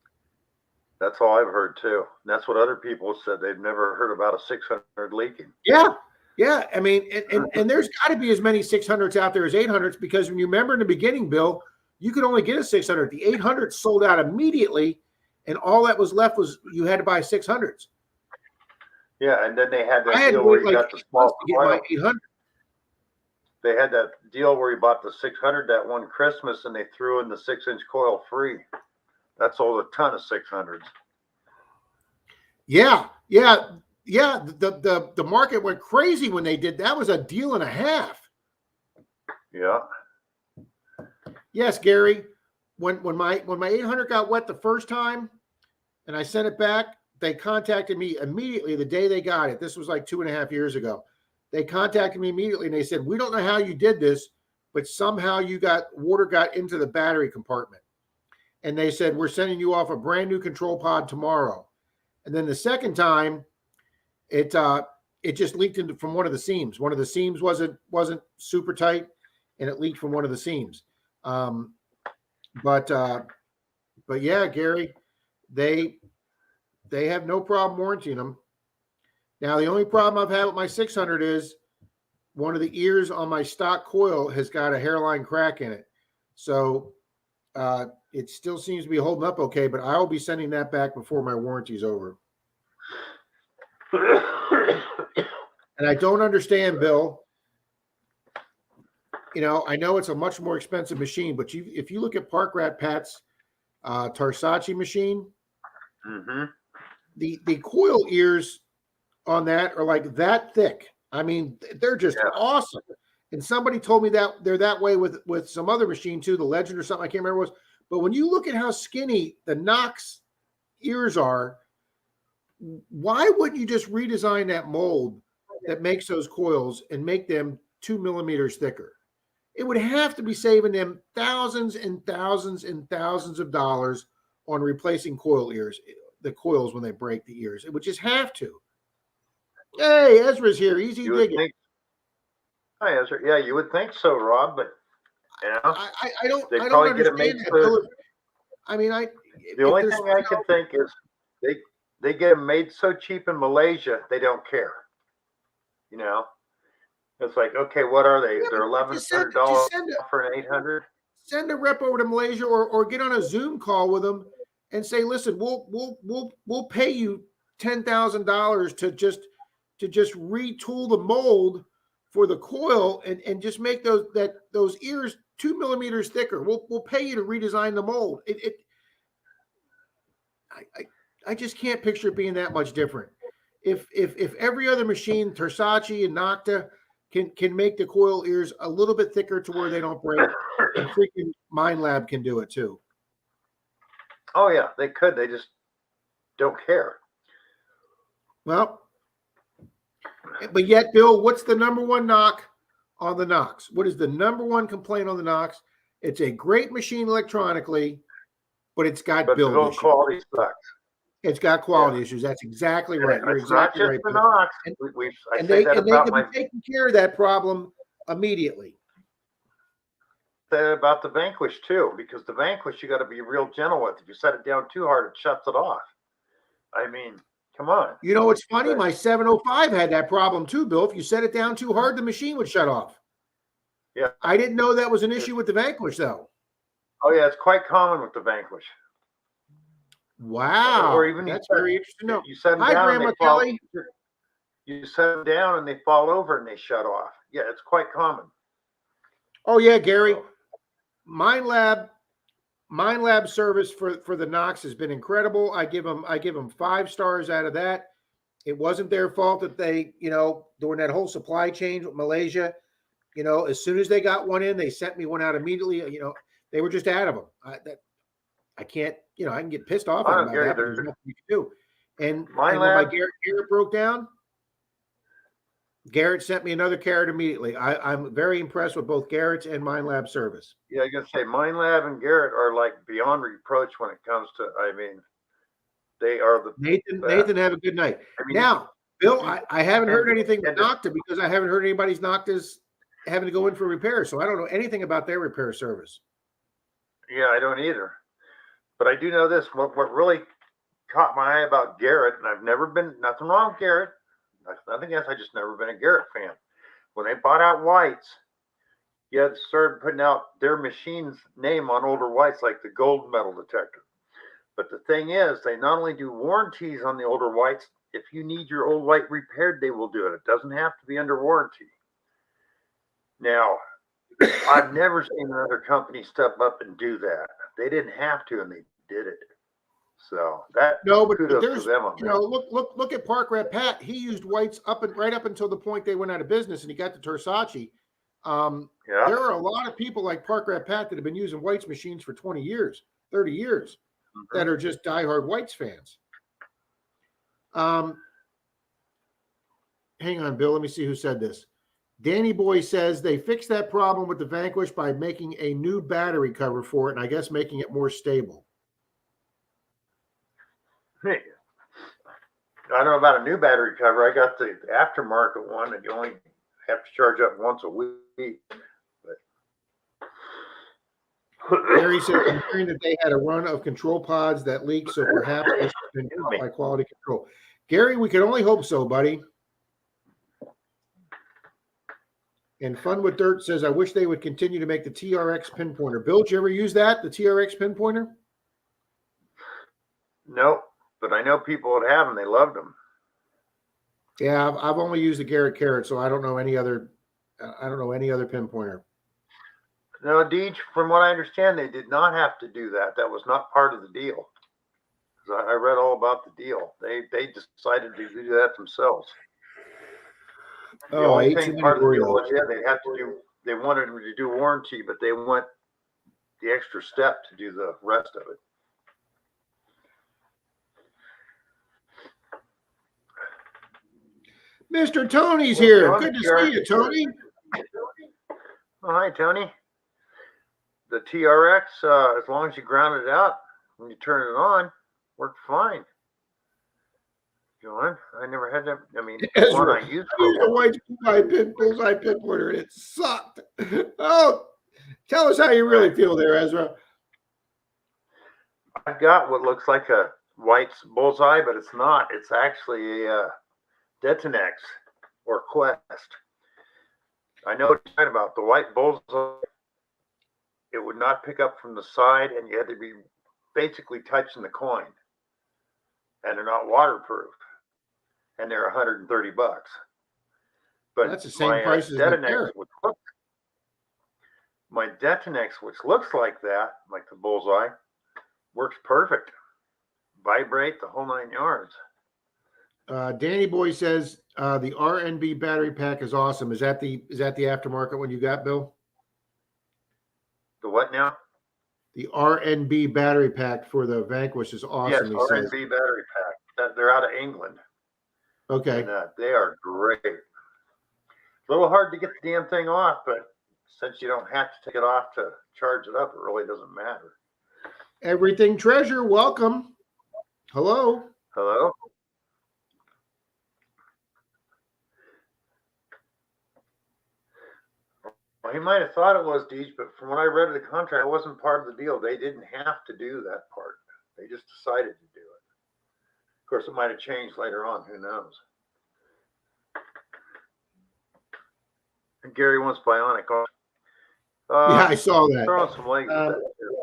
That's all I've heard too. And that's what other people said. They've never heard about a 600 leaking. Yeah. I mean, and there's got to be as many 600s out there as 800s because when you remember in the beginning, Bill, you could only get a 600. The 800 sold out immediately, and all that was left was you had to buy 600s. Yeah, and then they had that deal where you got the small coil. 800. They had that deal where you bought the 600 that one Christmas, and they threw in the 6-inch coil free. That sold a ton of 600s. Yeah. The market went crazy when they did. That was a deal and a half. Yeah. Yes, Gary. When my 800 got wet the first time, and I sent it back, they contacted me immediately the day they got it. This was like 2.5 years ago. They contacted me immediately and they said, we don't know how you did this, but somehow water got into the battery compartment. And they said, we're sending you off a brand new control pod tomorrow. And then the second time, it just leaked from one of the seams. One of the seams wasn't super tight, and it leaked from one of the seams. But yeah, Gary, they have no problem warranting them. Now, the only problem I've had with my 600 is one of the ears on my stock coil has got a hairline crack in it. So It still seems to be holding up okay, but I will be sending that back before my warranty's over. And I don't understand, Bill. You know, I know it's a much more expensive machine, but if you look at Park Rat Pat's Tarsace machine, the coil ears on that are like that thick. I mean, they're just awesome. And somebody told me that they're that way with some other machine too, the Legend or something. I can't remember what it was. But when you look at how skinny the Knox ears are, why wouldn't you just redesign that mold that makes those coils and make them 2 millimeters thicker? It would have to be saving them thousands and thousands and thousands of dollars on replacing coil ears, the coils when they break the ears. It would just have to. Hey, Ezra's here. Easy digging. Hi, Ezra. Yeah, you would think so, Rob, but you know, I don't probably get it understand made that. I mean, the only thing I can think is they get them made so cheap in Malaysia, they don't care. You know, it's like, okay, what are they? They're $1,100 for an 800. Send a rep over to Malaysia, or get on a Zoom call with them and say, listen, we'll pay you $10,000 to just retool the mold for the coil and just make those ears 2 millimeters thicker. We'll pay you to redesign the mold. I just can't picture it being that much different. If every other machine, Tarsace and Nocta, can make the coil ears a little bit thicker to where they don't break, and freaking MindLab can do it too. Oh yeah, they could. They just don't care. Well, but yet, Bill, what's the number one knock on the Knox? What is the number one complaint on the Knox? It's a great machine electronically, but it's got build issues. Quality sucks. It's got quality issues. That's exactly right. You're exactly right. The Knox. And they can be taking care of that problem immediately. That about the Vanquish too, because the Vanquish you got to be real gentle with. If you set it down too hard, it shuts it off. I mean, come on. You know, it's funny. My 705 had that problem too, Bill. If you set it down too hard, the machine would shut off. Yeah. I didn't know that was an issue with the Vanquish, though. Oh yeah, it's quite common with the Vanquish. Wow. Or even that's very interesting. You set them Hi, down, Grandma Kelly. You set them down and they fall over and they shut off. Yeah, it's quite common. Oh yeah, Gary. MindLab service for the Knox has been incredible. I give them 5 stars out of that. It wasn't their fault that they, during that whole supply chain with Malaysia, as soon as they got one in, they sent me one out immediately. They were just out of them. I can't, I can get pissed off about that. There's nothing you can do. And when my Garrett broke down, Garrett sent me another carrot immediately. I'm very impressed with both Garrett's and MindLab service. Yeah, I gotta say, MindLab and Garrett are like beyond reproach when it comes to. I mean, they are the Nathan. Have a good night. I mean, now, Bill, I haven't heard anything with Nocta because I haven't heard anybody's Noctas having to go in for repair, so I don't know anything about their repair service. Yeah, I don't either. But I do know this. What really caught my eye about Garrett, and I've never been nothing wrong with Garrett. Nothing else. I just never been a Garrett fan. When they bought out Whites, you started putting out their machine's name on older Whites, like the gold metal detector. But the thing is, they not only do warranties on the older Whites. If you need your old White repaired, they will do it. It doesn't have to be under warranty. Now, I've never seen another company step up and do that. They didn't have to, and they did it. So but there's, look at Park Rat Pat. He used Whites right up until the point they went out of business, and he got to Tarsace. There are a lot of people like Park Rat Pat that have been using Whites machines for 20 years, 30 years, that are just diehard Whites fans. Hang on, Bill. Let me see who said this. Danny Boy says they fixed that problem with the Vanquish by making a new battery cover for it, and I guess making it more stable. Hey, I don't know about a new battery cover. I got the aftermarket one, and you only have to charge up once a week. Gary said, I'm hearing that they had a run of control pods that leaked, so perhaps this has been caught by quality control. Gary, we can only hope so, buddy. And Fun with Dirt says, I wish they would continue to make the TRX pinpointer. Bill, did you ever use that, the TRX pinpointer? Nope, but I know people that have them. They loved them. Yeah, I've only used the Garrett Carrot, so I don't know any other. I don't know any other pinpointer. No, Deej, from what I understand, they did not have to do that. That was not part of the deal. I read all about the deal. They decided to do that themselves. The only thing part of the deal was, they had to do. They wanted them to do warranty, but they went the extra step to do the rest of it. Mr. Tony's here. Good to see you, Tony. Oh, hi, Tony. The TRX, as long as you ground it out when you turn it on, worked fine. John, I never had that. I mean, the one I used the white bullseye pinpointer, and it sucked. Oh, tell us how you really feel there, Ezra. I've got what looks like a white bullseye, but it's not. It's actually a Detonex or Quest. I know what you're talking about. The white bullseye, it would not pick up from the side, and you had to be basically touching the coin. And they're not waterproof. And they're $130. But that's the same price as Detonex, my Detonex, which looks like that, like the bullseye, works perfect. Vibrate the whole 9 yards. Danny Boy says the RNB battery pack is awesome. Is that the aftermarket one you got, Bill? The what now? The RNB battery pack for the Vanquish is awesome. Yes, RNB battery pack. They're out of England. Okay. And, they are great. A little hard to get the damn thing off, but since you don't have to take it off to charge it up, it really doesn't matter. Everything Treasure, welcome. Hello. Hello. Well, he might have thought it was, Deej, but from what I read of the contract, it wasn't part of the deal. They didn't have to do that part. They just decided to do it. Of course, it might have changed later on. Who knows? And Gary wants bionic. Yeah, I saw that. Throwing some legs at that too.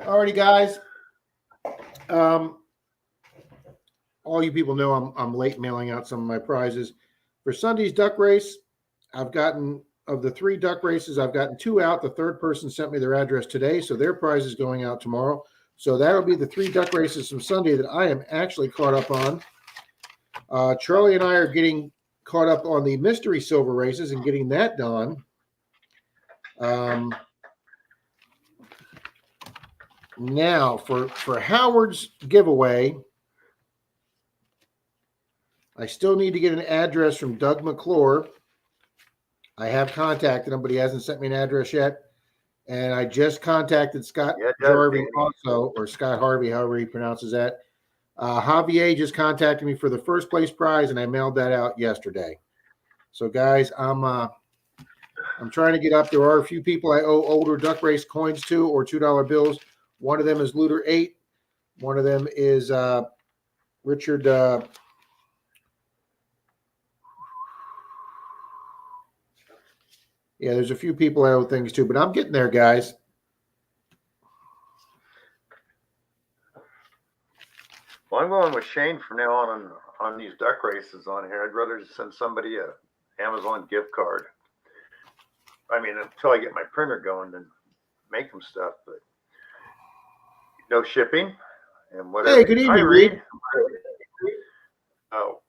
Alrighty, guys. All you people know I'm late mailing out some of my prizes. For Sunday's duck race, I've gotten, of the 3 duck races, I've gotten 2 out. The third person sent me their address today, so their prize is going out tomorrow. So that'll be the 3 duck races from Sunday that I am actually caught up on. Charlie and I are getting caught up on the mystery silver races and getting that done. Now for Howard's giveaway, I still need to get an address from Doug McClure. I have contacted him, but he hasn't sent me an address yet. And I just contacted Scott Harvey also, or Scott Harvey, however he pronounces that. Javier just contacted me for the first place prize, and I mailed that out yesterday. So, guys, I'm trying to get up. There are a few people I owe older duck race coins to, or $2 bills. One of them is Luder 8. One of them is Richard. Yeah, there's a few people I owe things to, but I'm getting there, guys. Well, I'm going with Shane from now on these duck races on here. I'd rather just send somebody a Amazon gift card. I mean, until I get my printer going and make them stuff, but no shipping and whatever. Hey, good evening, Reed.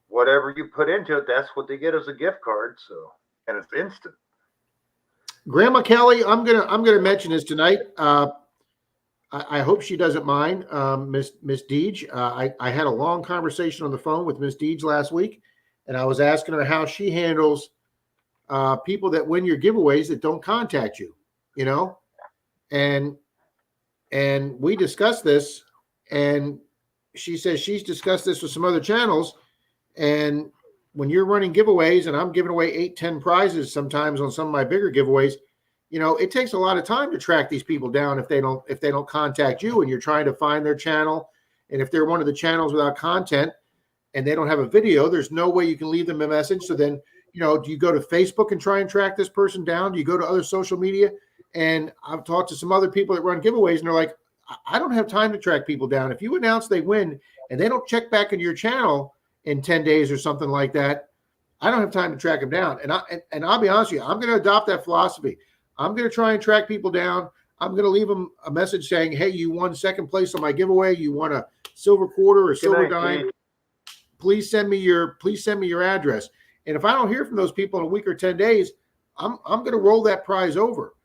Whatever you put into it, that's what they get as a gift card. So, and it's instant. Grandma Kelly, I'm gonna mention this tonight. I hope she doesn't mind, Miss Deej. I had a long conversation on the phone with Miss Deej last week, and I was asking her how she handles people that win your giveaways that don't contact you, you know, and we discussed this, and she says she's discussed this with some other channels, and when you're running giveaways and I'm giving away 8-10 prizes sometimes on some of my bigger giveaways, it takes a lot of time to track these people down if they don't contact you and you're trying to find their channel. And if they're one of the channels without content and they don't have a video, there's no way you can leave them a message. So then, do you go to Facebook and try and track this person down? Do you go to other social media? And I've talked to some other people that run giveaways and they're like, I don't have time to track people down. If you announce they win and they don't check back into your channel in 10 days or something like that, I don't have time to track them down. And I'll be honest with you, I'm going to adopt that philosophy. I'm going to try and track people down. I'm going to leave them a message saying, hey, you won second place on my giveaway. You won a silver quarter or silver dime. Please send me your address. And if I don't hear from those people in a week or 10 days, I'm going to roll that prize over.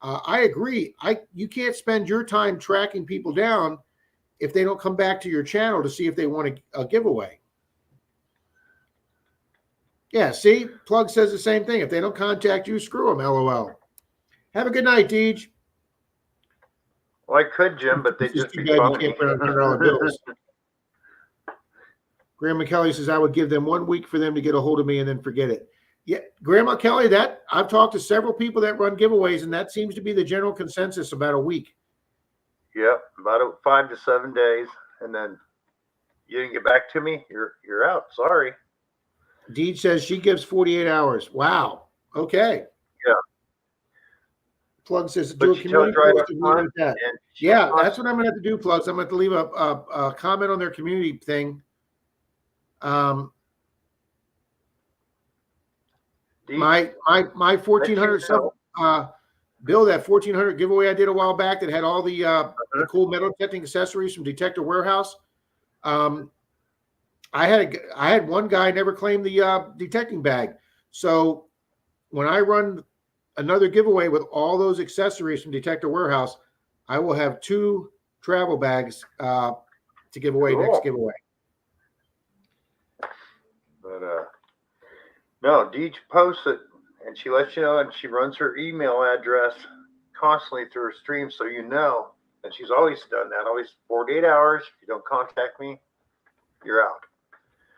I agree. You can't spend your time tracking people down if they don't come back to your channel to see if they want a giveaway. Yeah, see, Plug says the same thing. If they don't contact you, screw them, LOL. Have a good night, Deej. Well, I could, Jim, but they just be phony. You can't put bills. Grandma Kelly says, I would give them 1 week for them to get a hold of me and then forget it. Yeah, Grandma Kelly, that I've talked to several people that run giveaways, and that seems to be the general consensus, about a week. Yep, about 5 to 7 days, and then you didn't get back to me, you're out. Sorry. Deej says she gives 48 hours. Wow. Okay. Yeah. Plug says, do a community post with that. Yeah, that's what I'm going to have to do, Plugs. I'm going to have to leave a comment on their community thing. My 1,400 Bill, that 1,400 giveaway I did a while back that had all the cool metal detecting accessories from Detector Warehouse. I had one guy never claim the detecting bag. So when I run another giveaway with all those accessories from Detector Warehouse, I will have 2 travel bags to give away next giveaway. But no, Deej posts it and she lets you know, and she runs her email address constantly through her stream, so you know. And she's always done that, always 48 hours. If you don't contact me, you're out.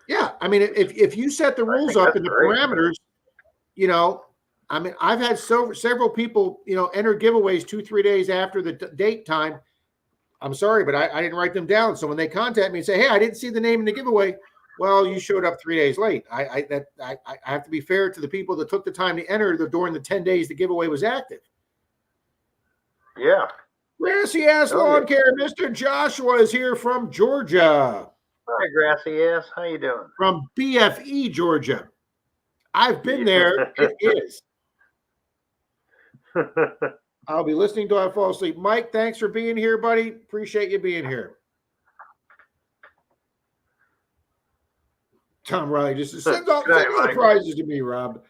Yeah, I mean, if you set the rules up and the parameters, I mean, I've had several people, enter giveaways 2-3 days after the date time. I'm sorry, but I didn't write them down. So when they contact me and say, hey, I didn't see the name in the giveaway, well, you showed up 3 days late. I have to be fair to the people that took the time to enter during the 10 days the giveaway was active. Yeah. Grassy ass lawn care. Mr. Joshua is here from Georgia. Hi, Grassy ass. How you doing? From BFE, Georgia. I've been there. It is. I'll be listening till I fall asleep. Mike, thanks for being here, buddy. Appreciate you being here. Tom Riley just says, send all the prizes to me, Rob.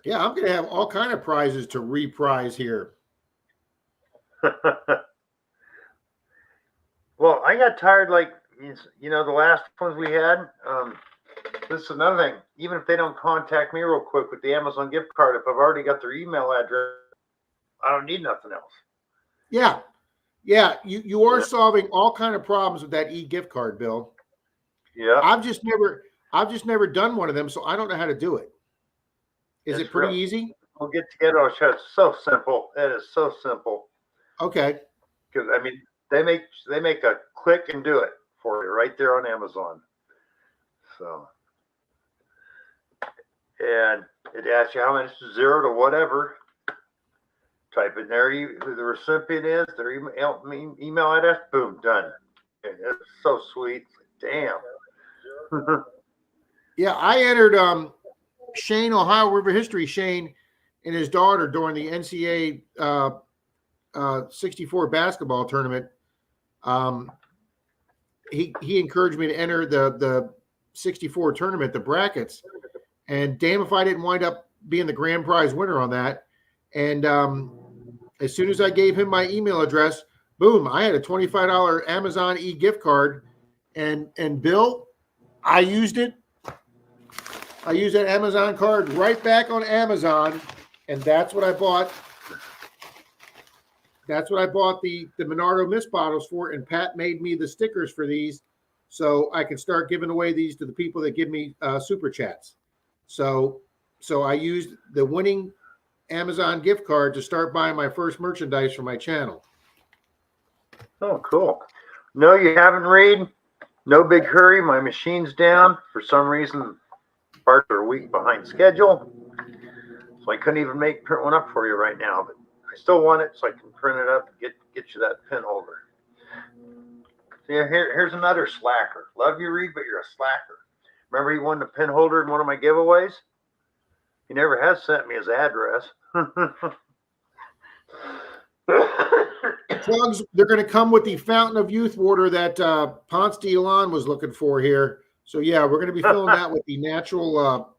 Yeah, I'm going to have all kind of prizes to reprise here. Well, I got tired, the last ones we had. This is another thing. Even if they don't contact me real quick with the Amazon gift card, if I've already got their email address, I don't need nothing else. Yeah. Yeah, you are solving all kind of problems with that e-gift card, Bill. Yeah. I've just never done one of them, so I don't know how to do it. Is it pretty easy? We'll get together. It's so simple. It is so simple. Okay. Because I mean, they make a click and do it for you right there on Amazon. So, and it asks you how many, 0 to whatever. Type in there who the recipient is, their email address. Boom, done. And it's so sweet. Damn. Yeah, I entered Shane, Ohio River History, Shane and his daughter during the NCAA 64 basketball tournament. He encouraged me to enter the 64 tournament, the brackets, and damn if I didn't wind up being the grand prize winner on that. And as soon as I gave him my email address, boom, I had a $25 Amazon e-gift card. And Bill, I used it. I used that Amazon card right back on Amazon, and that's what I bought. That's what I bought the Monardo Mist bottles for, and Pat made me the stickers for these, so I can start giving away these to the people that give me super chats. So I used the winning Amazon gift card to start buying my first merchandise for my channel. Oh, cool. No, you haven't, Reed. No big hurry. My machine's down. For some reason, parts are a week behind schedule. So I couldn't even print one up for you right now. But I still want it so I can print it up and get you that pin holder. See, here's another slacker. Love you, Reed, but you're a slacker. Remember he won the pin holder in one of my giveaways? He never has sent me his address. Plugs, they're going to come with the Fountain of Youth water that Ponce de Leon was looking for here. So yeah, we're going to be filling that with the natural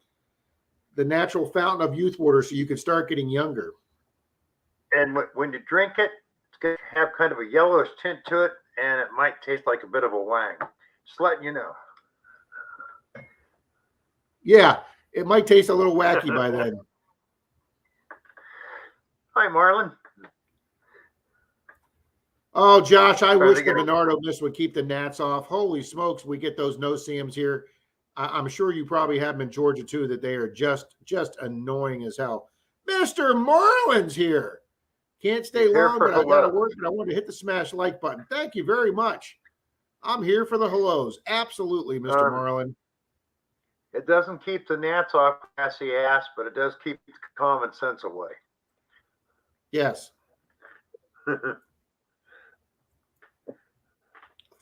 Fountain of Youth water, so you can start getting younger. And when you drink it, it's going to have kind of a yellowish tint to it, and it might taste like a bit of a wang. Just letting you know. Yeah, it might taste a little wacky by then. Hi, Marlon. Oh, Josh, I wish the Monardo Mist would keep the gnats off. Holy smokes, we get those no-see-ums here. I'm sure you probably have them in Georgia, too, that they are just annoying as hell. Mr. Marlin's here. Can't stay long, but I got to work, and I want to hit the smash like button. Thank you very much. I'm here for the hellos. Absolutely, Mr. Marlin. It doesn't keep the gnats off grassy ass, but it does keep common sense away. Yes.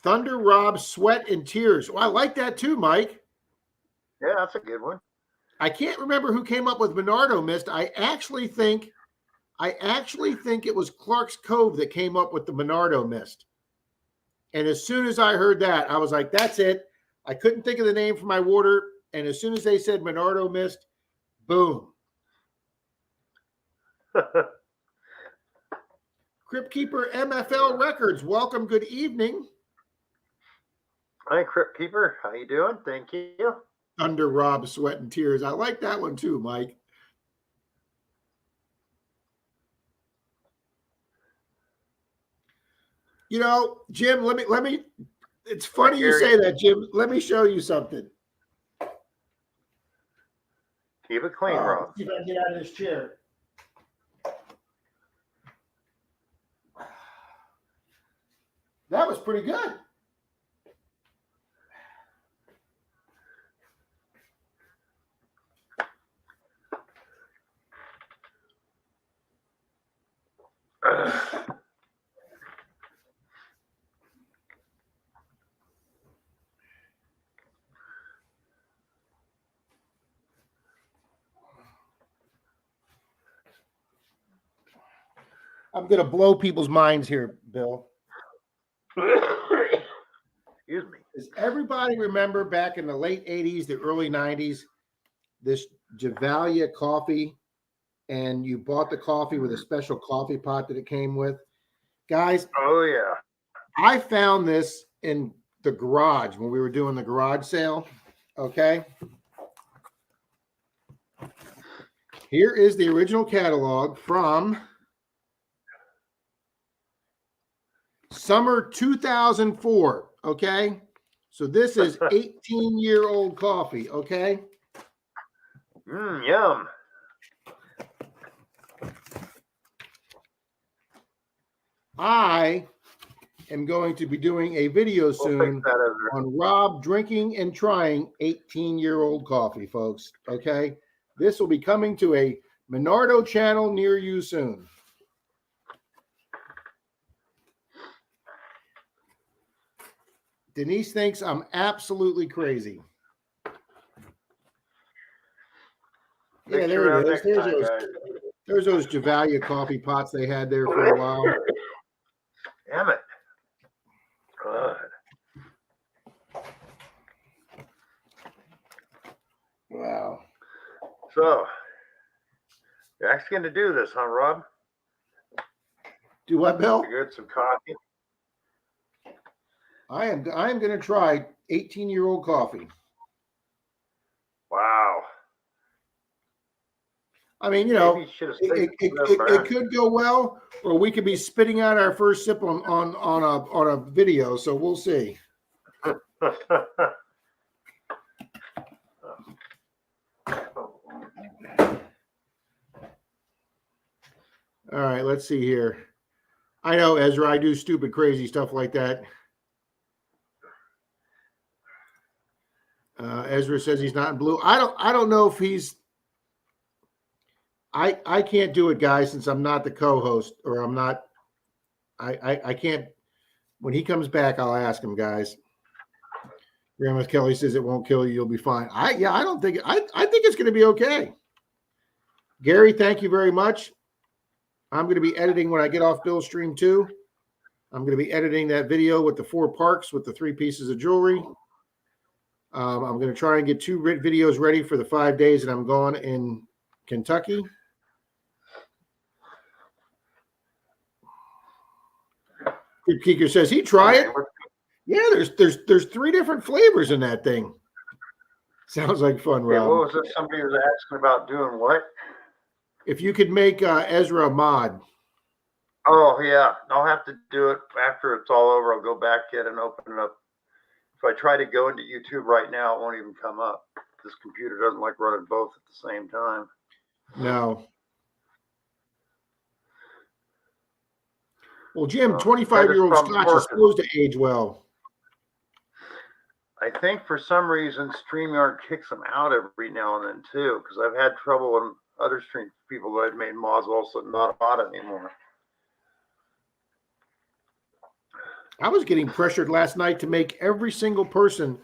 Thunder Rob, Sweat and Tears. Well, I like that too, Mike. Yeah, that's a good one. I can't remember who came up with Monardo Mist. I actually think it was Clark's Cove that came up with the Monardo Mist. And as soon as I heard that, I was like, that's it. I couldn't think of the name for my water. And as soon as they said Monardo Mist, boom. Crypt Keeper MFL Records. Welcome. Good evening. Hi, Crypt Keeper. How you doing? Thank you. Thunder Rob, Sweat and Tears. I like that one too, Mike. You know, Jim, let me it's funny you say that, Jim. Let me show you something. Keep it clean, Rob. See if I can get out of this chair. That was pretty good. I'm going to blow people's minds here, Bill. Excuse me. Does everybody remember back in the late 80s, the early 90s, this Javalia coffee, and you bought the coffee with a special coffee pot that it came with? Guys, oh yeah, I found this in the garage when we were doing the garage sale. Okay. Here is the original catalog from summer 2004. Okay. So this is 18-year-old coffee. Okay. Yum. I am going to be doing a video soon on Rob drinking and trying 18-year-old coffee, folks. Okay. This will be coming to a Monardo channel near you soon. Denise thinks I'm absolutely crazy. Yeah, there it is. There's those Javalia coffee pots they had there for a while. Damn it. Good. Wow. So, you're actually going to do this, huh, Rob? Do what, Bill? You get some coffee? I am going to try 18-year-old coffee. Wow. I mean, Maybe you should have stayed it could go well, or we could be spitting out our first sip on a video. So we'll see. All right, let's see here. I know, Ezra, I do stupid, crazy stuff like that. Ezra says he's not in blue. I don't know if he's. I can't do it, guys, since I'm not the co-host, or I'm not. I can't. When he comes back, I'll ask him, guys. Grandma Kelly says it won't kill you. You'll be fine. I don't think. I think it's going to be okay. Gary, thank you very much. I'm going to be editing when I get off Bill's stream too. I'm going to be editing that video with the 4 parks with the 3 pieces of jewelry. I'm going to try and get 2 videos ready for the 5 days that I'm gone in Kentucky. Keeker says he try it. Yeah, there's 3 different flavors in that thing. Sounds like fun, Rob. Yeah, what was it? Somebody was asking about doing what? If you could make Ezra a mod. Oh, yeah. I'll have to do it after it's all over. I'll go back in and open it up. If I try to go into YouTube right now, it won't even come up. This computer doesn't like running both at the same time. No. Well, Jim, 25-year-old Scotch is supposed to age well. I think for some reason StreamYard kicks them out every now and then too, because I've had trouble when other stream people that I've made mods all of a sudden not mod anymore. I was getting pressured last night to make every single person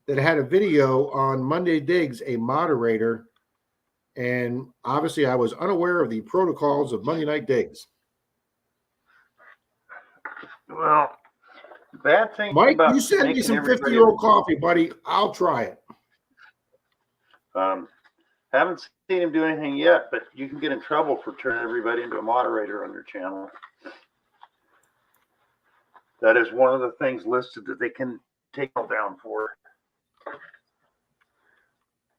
that had a video on Monday Digs a moderator, and obviously I was unaware of the protocols of Monday Night Digs. Well, bad thing. Mike, you send me some 50-year-old coffee, buddy. I'll try it. Haven't seen him do anything yet, but you can get in trouble for turning everybody into a moderator on your channel. That is one of the things listed that they can take down for.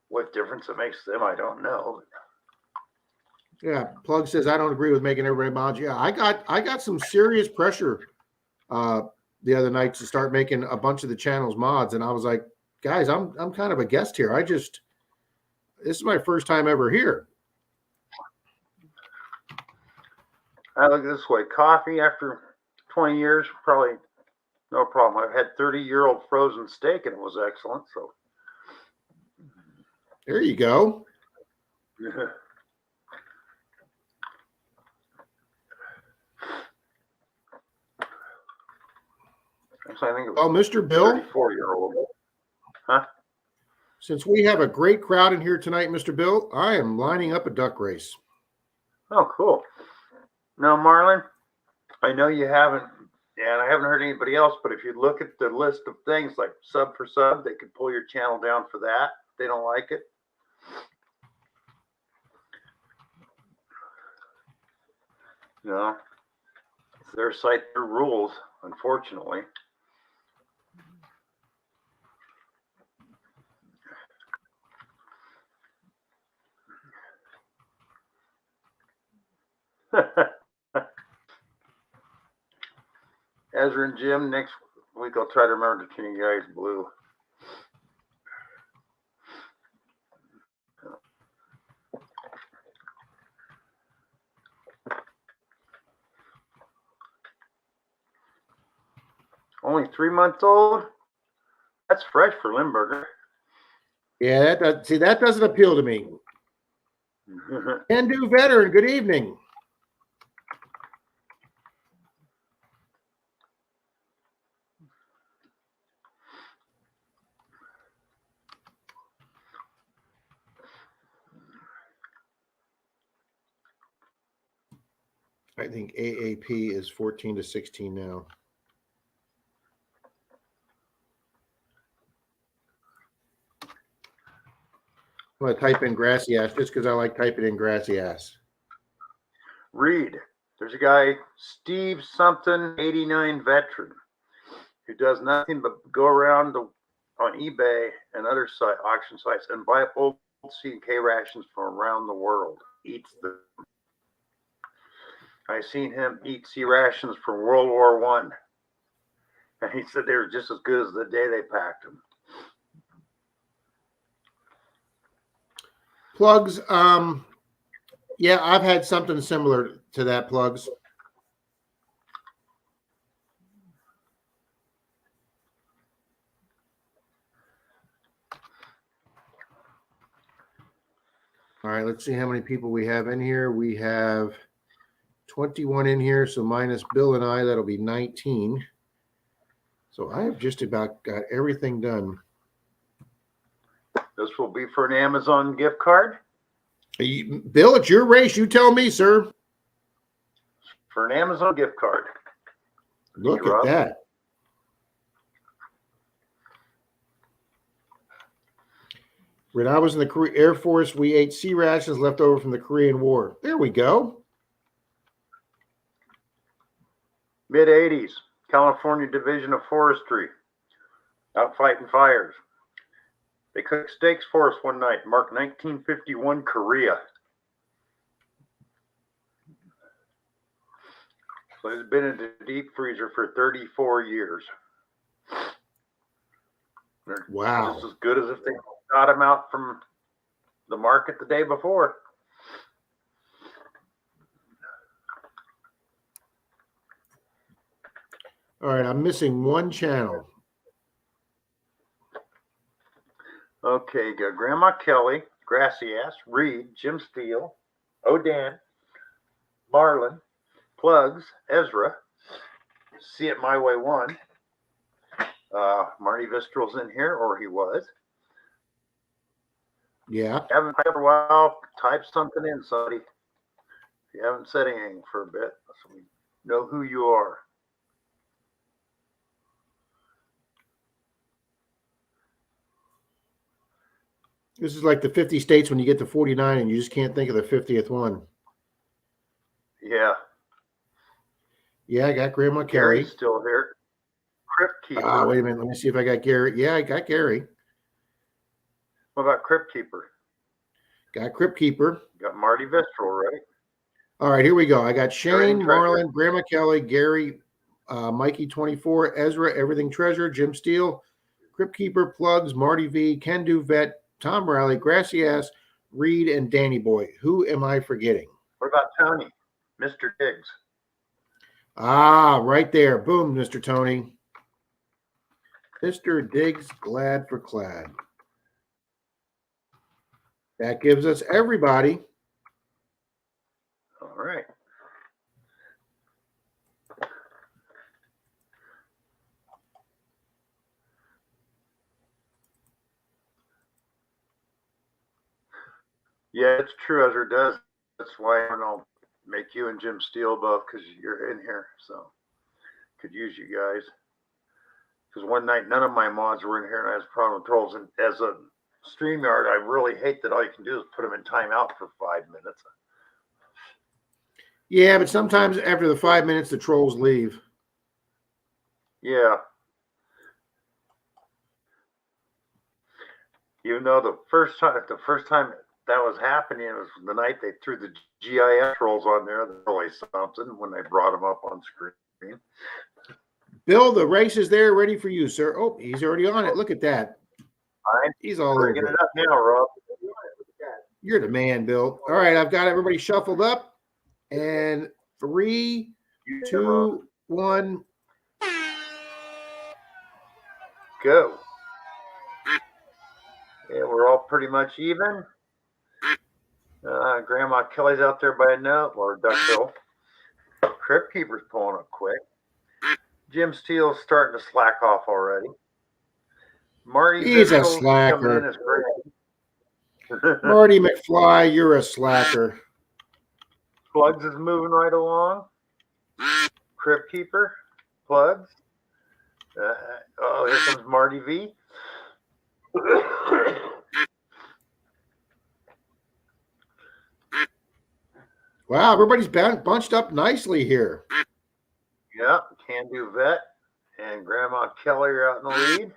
What difference it makes to them, I don't know. Yeah, Plug says I don't agree with making everybody mods. Yeah, I got some serious pressure the other night to start making a bunch of the channels mods, and I was like, guys, I'm kind of a guest here. This is my first time ever here. I look at this way: coffee after 20 years, probably no problem. I've had 30-year-old frozen steak, and it was excellent. So there you go. I think it was Mr. Bill, 34-year-old. Huh? Since we have a great crowd in here tonight, Mr. Bill, I am lining up a duck race. Oh, cool. Now, Marlon, I know you haven't, and I haven't heard anybody else, but if you look at the list of things like sub for sub, they could pull your channel down for that if they don't like it. You know, it's their site, their rules, unfortunately. Ezra and Jim, next week I'll try to remember to turn you guys blue. Only 3 months old? That's fresh for Limburger. Yeah, that doesn't appeal to me. Can do veteran, good evening. I think AAP is 14 to 16 now. I'm going to type in grassy ass just because I like typing in grassy ass. Read. There's a guy, Steve something, 89 veteran, who does nothing but go around on eBay and other auction sites and buy up old CK rations from around the world. Eats them. I seen him eat C rations from World War One, and he said they were just as good as the day they packed them. Plugs. Yeah, I've had something similar to that, Plugs. All right, let's see how many people we have in here. We have 21 in here, so minus Bill and I, that'll be 19. So I have just about got everything done. This will be for an Amazon gift card. Bill, it's your race. You tell me, sir. For an Amazon gift card. Look at that. When I was in the Air Force, we ate C rations left over from the Korean War. There we go. Mid-'80s, California Division of Forestry, out fighting fires. They cooked steaks for us one night, marked 1951 Korea. So it's been in the deep freezer for 34 years. They're Wow. just as good as if they got them out from the market the day before. All right, I'm missing one channel. Okay, you got Grandma Kelly, Grassy Ass, Reed, Jim Steele, O'Dan, Marlin, Plugs, Ezra, See It My Way 1. Marty Vistral's in here, or he was. Yeah. Haven't typed for a while. Type something in, somebody. If you haven't said anything for a bit, so we know who you are. This is like the 50 states when you get to 49 and you just can't think of the 50th one. Yeah. Yeah, I got Grandma Kelly. Gary's still here. Crypt Keeper. Wait a minute. Let me see if I got Gary. Yeah, I got Gary. What about Crypt Keeper? Got Crypt Keeper. Got Marty Vistral, right? All right, here we go. I got Shane, Everything Treasure. Marlin, Grandma Kelly, Gary, Mikey 24, Ezra, Everything Treasure, Jim Steele, Crypt Keeper, Plugs, Marty V, Can Do Vet, Tom Riley, Grassy Ass, Reed, and Danny Boy. Who am I forgetting? What about Tony? Mr. Diggs. Right there. Boom, Mr. Tony. Mr. Diggs, glad for clad. That gives us everybody. All right. Yeah, it's true, Ezra does. That's why I'll make you and Jim Steele both, because you're in here. So could use you guys. Because one night none of my mods were in here and I was problem with trolls. And as a StreamYard, I really hate that all you can do is put them in timeout for 5 minutes. Yeah, but sometimes after the 5 minutes, the trolls leave. Yeah. Even though the first time that was happening, it was the night they threw the GIS trolls on there. That's really something when they brought them up on screen. Bill, the race is there, ready for you, sir. Oh, he's already on it. Look at that. He's all over it up now, Rob. You're the man, Bill. All right, I've got everybody shuffled up. And 3, 2, 1. Go. Yeah, we're all pretty much even. Grandma Kelly's out there by a note, or Duckbill. Crypt Keeper's pulling up quick. Jim Steele's starting to slack off already. Marty, he's a slacker. Marty McFly, you're a slacker. Plugs is moving right along. Crypt Keeper, Plugs. Here comes Marty V. Wow, everybody's bunched up nicely here. Yeah, Can Do Vet and Grandma Kelly are out in the lead.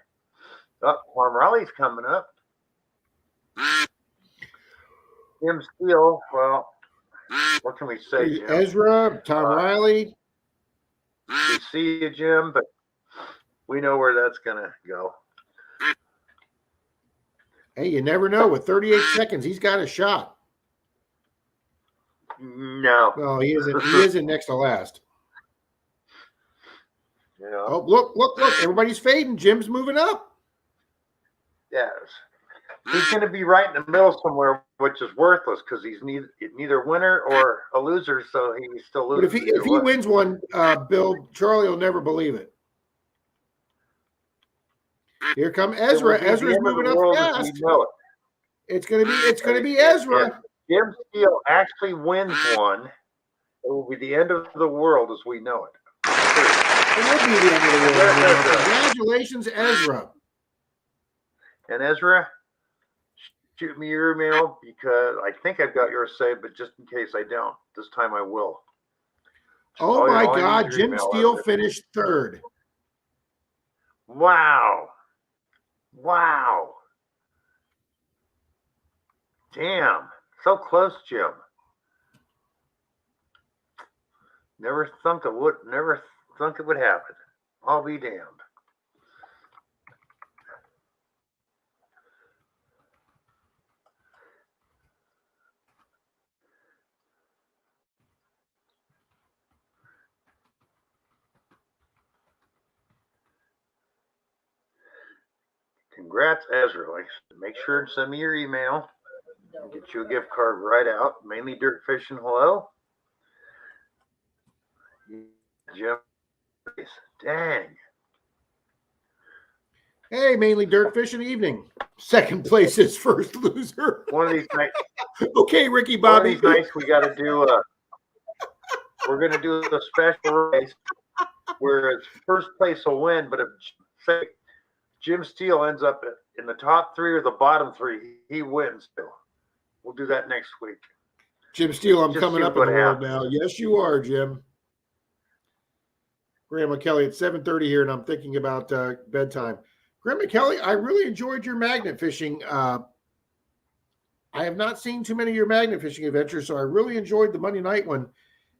Farm Riley's coming up. Jim Steele, well, what can we say, Jim? Ezra, Tom Riley. We see you, Jim, but we know where that's going to go. Hey, you never know. With 38 seconds, he's got a shot. No. Well, he isn't. He isn't next to last. Yeah. Oh, look! Everybody's fading. Jim's moving up. Yes. He's going to be right in the middle somewhere, which is worthless because he's neither a winner or a loser, so he still loses. But if he wins one, Bill, Charlie will never believe it. Here come Ezra. Ezra's moving up fast. It's gonna be Ezra. If Jim Steele actually wins one, it will be the end of the world as we know it. It will be the end of the world. Congratulations, Ezra. And Ezra, shoot me your email because I think I've got yours saved, but just in case I don't, this time I will. Oh my God, Jim Steele finished third. Wow. Wow. Damn. So close, Jim. Never thunk it would happen. I'll be damned. Congrats, Ezra. Make sure and send me your email. I'll get you a gift card right out. Mainly Dirt Fishing. Hello. Jim. Dang. Hey, Mainly Dirt Fishing evening. Second place is first loser. One of these nights. Okay, Ricky Bobby. One of these nights we got to do. We're going to do a special race where it's first place will win, but if say Jim Steele ends up in the top three or the bottom three, he wins. We'll do that next week. Jim Steele, I'm coming up in the world now. Yes, you are, Jim. Grandma Kelly, it's 7:30 here, and I'm thinking about bedtime. Grandma Kelly, I really enjoyed your magnet fishing. I have not seen too many of your magnet fishing adventures, so I really enjoyed the Monday night one.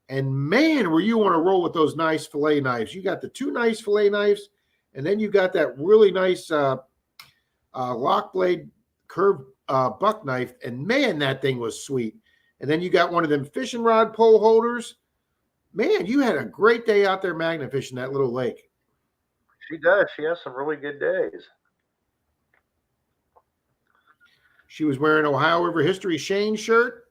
And man, were you on a roll with those nice fillet knives. You got the two nice fillet knives, and then you got that really nice lock blade curved buck knife. And man, that thing was sweet. And then you got one of them fishing rod pole holders. Man, you had a great day out there magnet fishing that little lake. She does. She has some really good days. She was wearing Ohio River History Shane shirt.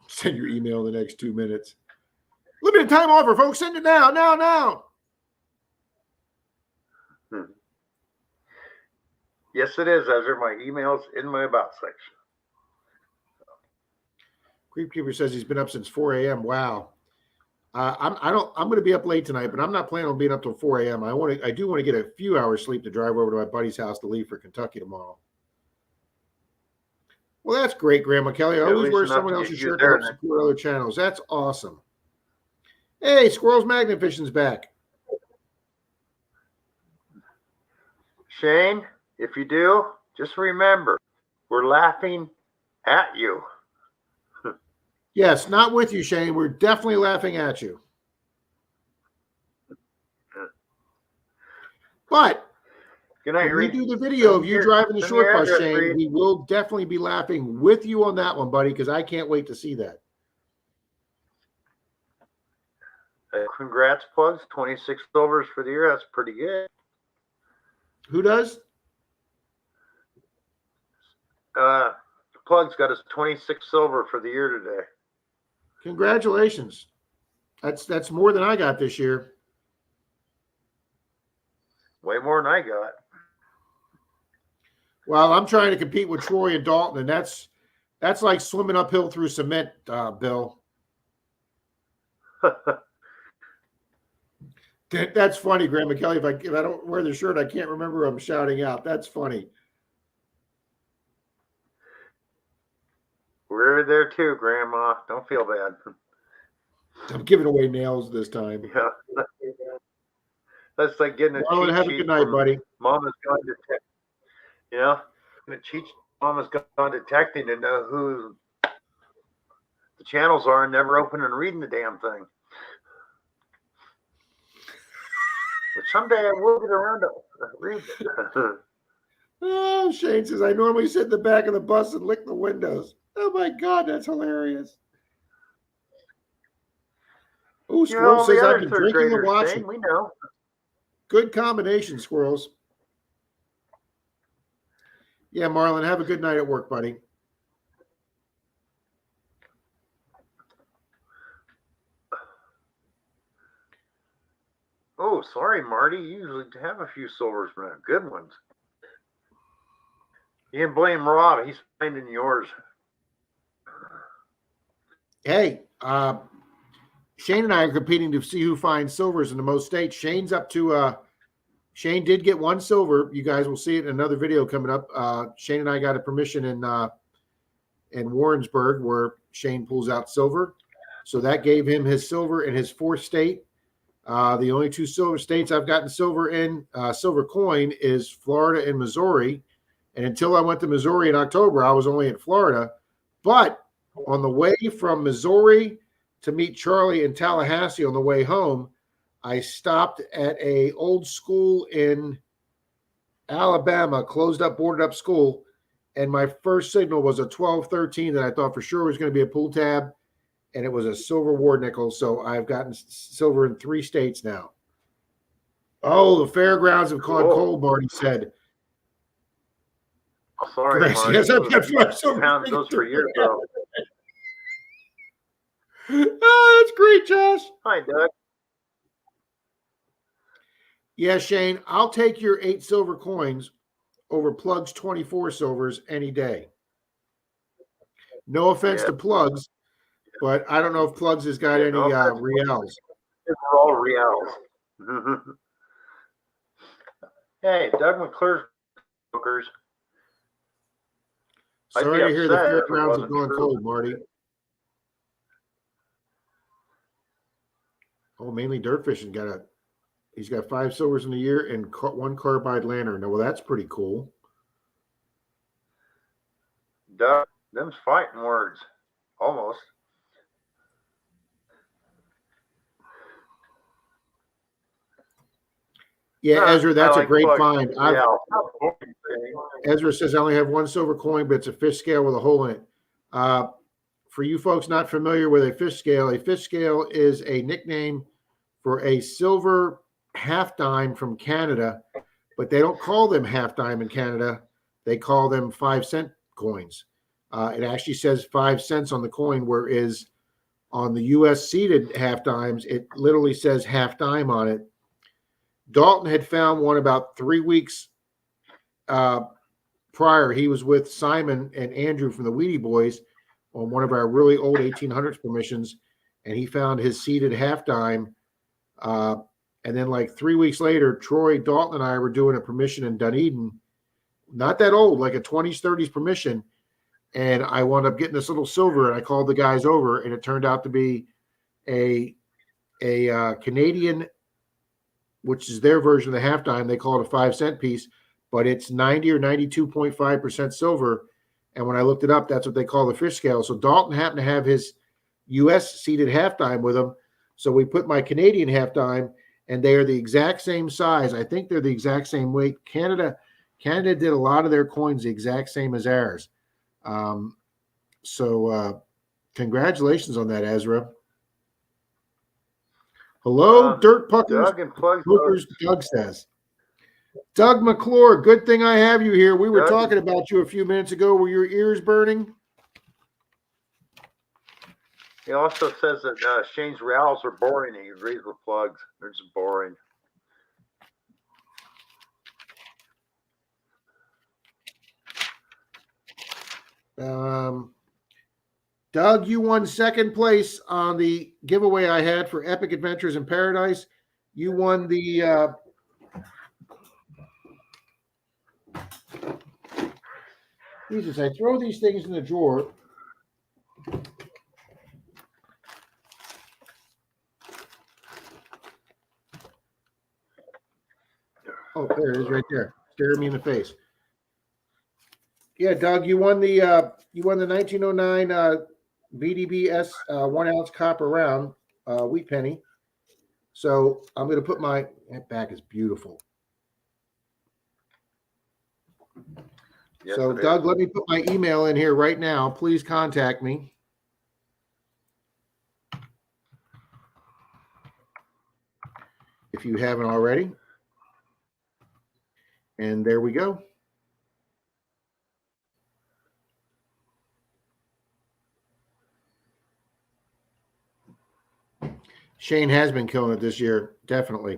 Send your email in the next 2 minutes. Limited time offer, folks. Send it now. Yes, it is, Ezra. My email's in my about section. Creepkeeper says he's been up since 4 a.m. Wow. I'm going to be up late tonight, but I'm not planning on being up till 4 a.m. I do want to get a few hours sleep to drive over to my buddy's house to leave for Kentucky tomorrow. Well, that's great, Grandma Kelly. I always wear someone else's shirt to help support other channels. That's awesome. Hey, Squirrels Magnet Fishing's back. Shane, if you do, just remember, we're laughing at you. Yes, not with you, Shane. We're definitely laughing at you. But good night, when we do the video of you driving the short bus, Shane, we will definitely be laughing with you on that one, buddy, because I can't wait to see that. Congrats, Plugs. 26 silvers for the year. That's pretty good. Who does? Plugs got us 26 silver for the year today. Congratulations. That's more than I got this year. Way more than I got. Well, I'm trying to compete with Troy and Dalton, and that's like swimming uphill through cement, Bill. That's funny, Grandma Kelly. If I don't wear the shirt, I can't remember I'm shouting out. That's funny. We're there too, Grandma. Don't feel bad. I'm giving away nails this time. Yeah. That's like getting a Marlon, cheat have a sheet good night, from buddy. Mama's Gone Detecting. You know, a cheat sheet from Mama's Gone Detecting to know who the channels are and never open and reading the damn thing. But someday I will get around to read it. Oh, Shane says, I normally sit in the back of the bus and lick the windows. Oh, my God, that's hilarious. Oh, Squirrel says, I've been third drinking and graders, watching. Shane, we know. Good combination, Squirrels. Yeah, Marlon, have a good night at work, buddy. Oh, sorry, Marty. You usually have a few silvers, but good ones. You can blame Rob. He's finding yours. Hey, Shane and I are competing to see who finds silvers in the most states. Shane's up to Shane did get one silver. You guys will see it in another video coming up. Shane and I got a permission in Warrensburg where Shane pulls out silver. So that gave him his silver in his fourth state. The only two silver states I've gotten silver in, silver coin, is Florida and Missouri. And until I went to Missouri in October, I was only in Florida. But on the way from Missouri to meet Charlie in Tallahassee on the way home, I stopped at a old school in Alabama, closed up, boarded up school. And my first signal was a 1213 that I thought for sure was going to be a pull tab. And it was a silver war nickel. So I've gotten silver in 3 states now. Oh, the fairgrounds have gone cold, Marty said. Oh, sorry, Grace, Marty. yes, I've got 5 silver. Pounds those for years, though. Oh, that's great, Josh. Hi, Doug. Yeah, Shane, I'll take your 8 silver coins over Plug's 24 silvers any day. No offense to Plugs, but I don't know if Plugs has got any reals. They're all reals. Hey, Doug McClure's brokers. Sorry to hear the fairgrounds have gone cold, Marty. Oh, mainly dirt fishing. He's got 5 silvers in a year and 1 carbide lantern. Well, that's pretty cool. Doug, them's fighting words, almost. Yeah, Ezra, that's a great find. Yeah. Ezra says I only have 1 silver coin, but it's a fish scale with a hole in it. For you folks not familiar with a fish scale is a nickname for a silver half dime from Canada, but they don't call them half dime in Canada. They call them 5-cent coins. It actually says 5 cents on the coin, whereas on the U.S. seeded half dimes, it literally says half dime on it. Dalton had found one about 3 weeks prior. He was with Simon and Andrew from the Wheatie Boys on one of our really old 1800s permissions, and he found his seeded half dime. And then like 3 weeks later, Troy, Dalton, and I were doing a permission in Dunedin, not that old, like a 20s, 30s permission. And I wound up getting this little silver, and I called the guys over, and it turned out to be a Canadian, which is their version of the half dime. They call it a 5-cent piece, but it's 90 or 92.5% silver. And when I looked it up, that's what they call the fish scale. So Dalton happened to have his U.S. seeded half dime with him. So we put my Canadian half dime, and they are the exact same size. I think they're the exact same weight. Canada did a lot of their coins the exact same as ours. So congratulations on that, Ezra. Hello, Dirt Puckers. Doug and Plugs. Doug says. Doug McClure, good thing I have you here. We were talking about you a few minutes ago. Were your ears burning? He also says that Shane's reals are boring. He agrees with Plugs. They're just boring. Doug, you won second place on the giveaway I had for Epic Adventures in Paradise. You won the Jesus, I throw these things in the drawer. Oh, there it is, right there, staring me in the face. Yeah, Doug, you won the 1909 VDBS 1 ounce copper round wheat penny. So I'm going to put that back is beautiful. Yes, So Doug, let me put my email in here right now. Please contact me. If you haven't already. And there we go. Shane has been killing it this year, definitely.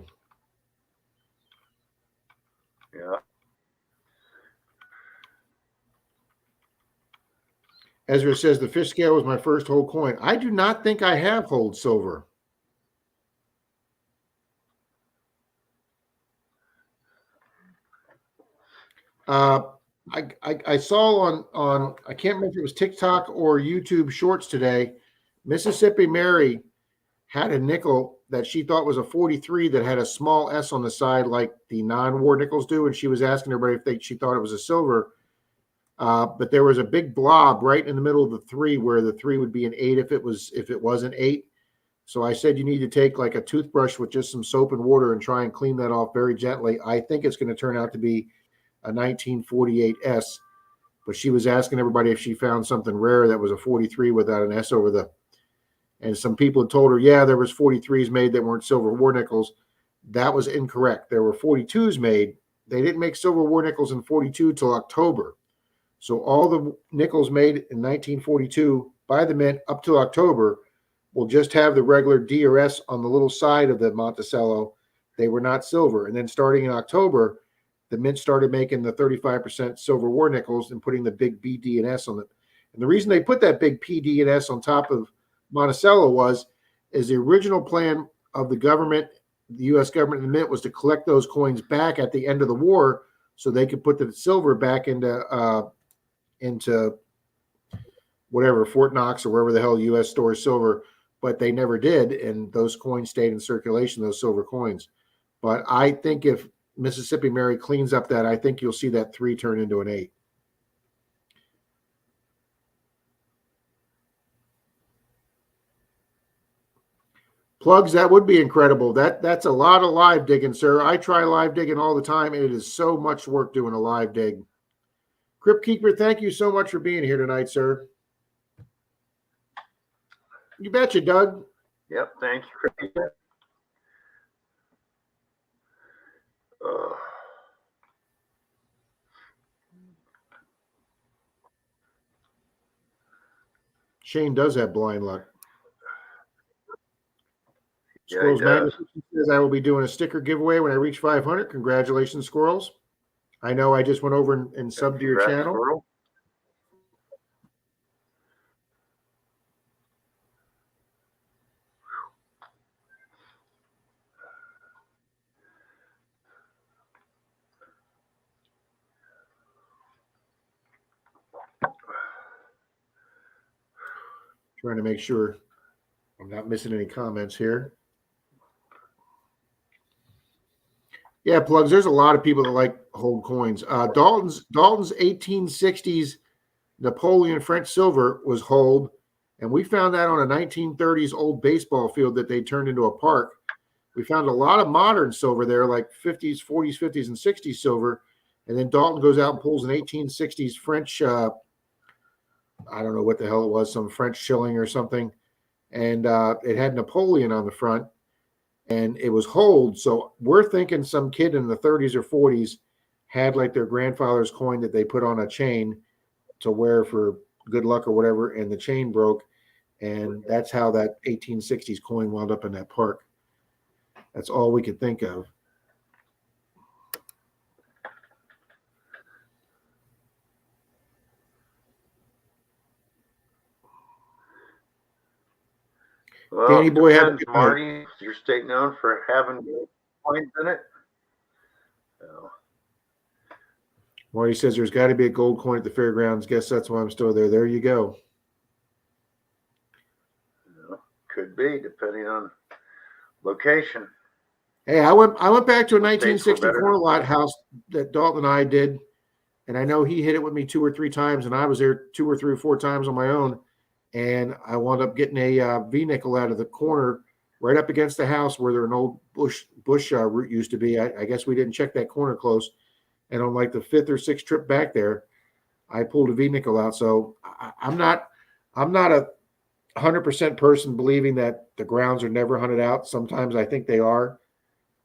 Yeah. Ezra says the fish scale was my first whole coin. I do not think I have hold silver. I saw on I can't remember if it was TikTok or YouTube Shorts today. Mississippi Mary had a nickel that she thought was a 43 that had a small S on the side, like the non-war nickels do, and she was asking everybody if she thought it was a silver. But there was a big blob right in the middle of the 3, where the 3 would be an 8 if it was an 8. So I said you need to take like a toothbrush with just some soap and water and try and clean that off very gently. I think it's going to turn out to be a 1948 S. But she was asking everybody if she found something rare that was a 43 without an S over the. And some people had told her, yeah, there was 43s made that weren't silver war nickels. That was incorrect. There were 42s made. They didn't make silver war nickels in 42 till October. So all the nickels made in 1942 by the mint up till October will just have the regular D or S on the little side of the Monticello. They were not silver. And then starting in October, the mint started making the 35% silver war nickels and putting the big B, D, and S on it. And the reason they put that big P, D, and S on top of Monticello is the original plan of the government, the U.S. government and the mint, was to collect those coins back at the end of the war so they could put the silver back into whatever, Fort Knox or wherever the hell U.S. stores silver, but they never did, and those coins stayed in circulation, those silver coins. But I think if Mississippi Mary cleans up that, I think you'll see that 3 turn into an 8. Plugs, that would be incredible. That's a lot of live digging, sir. I try live digging all the time, and it is so much work doing a live dig. Crypt Keeper, thank you so much for being here tonight, sir. You betcha, Doug. Yep, thank you. Shane does have blind luck. Yeah, Squirrels Magazine says I will be doing a sticker giveaway when I reach 500. Congratulations, Squirrels. I know I just went over and subbed to your channel. Squirrel. Trying to make sure I'm not missing any comments here. Yeah, Plugs, there's a lot of people that like hold coins. Dalton's 1860s Napoleon French silver was hold, and we found that on a 1930s old baseball field that they turned into a park. We found a lot of modern silver there, like 50s, 40s, 50s, and 60s silver. And then Dalton goes out and pulls an 1860s French, I don't know what the hell it was, some French shilling or something. And it had Napoleon on the front, and it was hold. So we're thinking some kid in the 30s or 40s had like their grandfather's coin that they put on a chain to wear for good luck or whatever, and the chain broke. And that's how that 1860s coin wound up in that park. That's all we could think of. Well, Danny Boy, Marty, your state known for having coins in it. So. Marty says there's got to be a gold coin at the fairgrounds. Guess that's why I'm still there. There you go. Could be, depending on location. Hey, I went back to a What states were better? 1964 lot house that Dalton and I did, and I know he hit it with me 2 or 3 times, and I was there 2 or 3 or 4 times on my own, and I wound up getting a V-nickel out of the corner right up against the house where there an old bush root used to be. I guess we didn't check that corner close, and on like the fifth or sixth trip back there, I pulled a V-nickel out. So I'm not a 100% person believing that the grounds are never hunted out. Sometimes I think they are.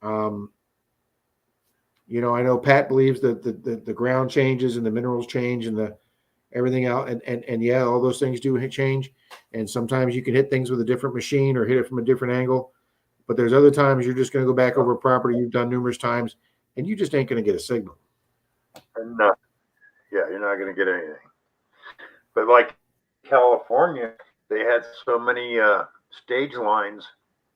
Um, I know Pat believes that the ground changes and the minerals change and the everything out, and yeah, all those things do change. And sometimes you can hit things with a different machine or hit it from a different angle. But there's other times you're just going to go back over a property you've done numerous times, and you just ain't going to get a signal. No. Yeah, you're not going to get anything. But like California, they had so many stage lines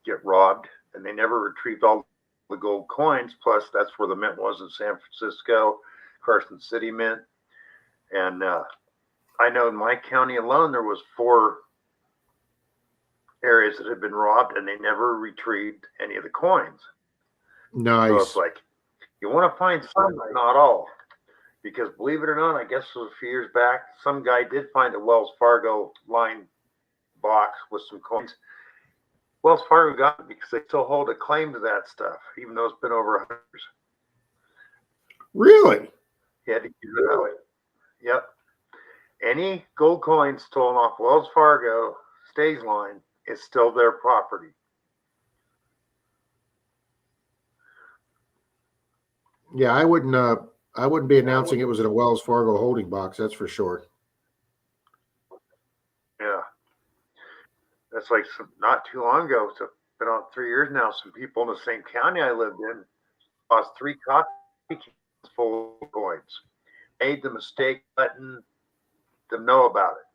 get robbed, and they never retrieved all the gold coins. Plus, that's where the mint was in San Francisco, Carson City Mint, and I know in my county alone there was 4 areas that had been robbed, and they never retrieved any of the coins. Nice. So it's like you want to find some, but not all. Because believe it or not, I guess it was a few years back, some guy did find a Wells Fargo line box with some coins. Wells Fargo got it because they still hold a claim to that stuff, even though it's been over 100 years. Really? He had to keep it that way. Yep. Any gold coin stolen off Wells Fargo stage line is still their property. Yeah, I wouldn't be announcing it was in a Wells Fargo holding box. That's for sure. Yeah. That's like not too long ago. It's been on 3 years now. Some people in the same county I lived in lost 3 coffee cans full of coins. Made the mistake letting them know about it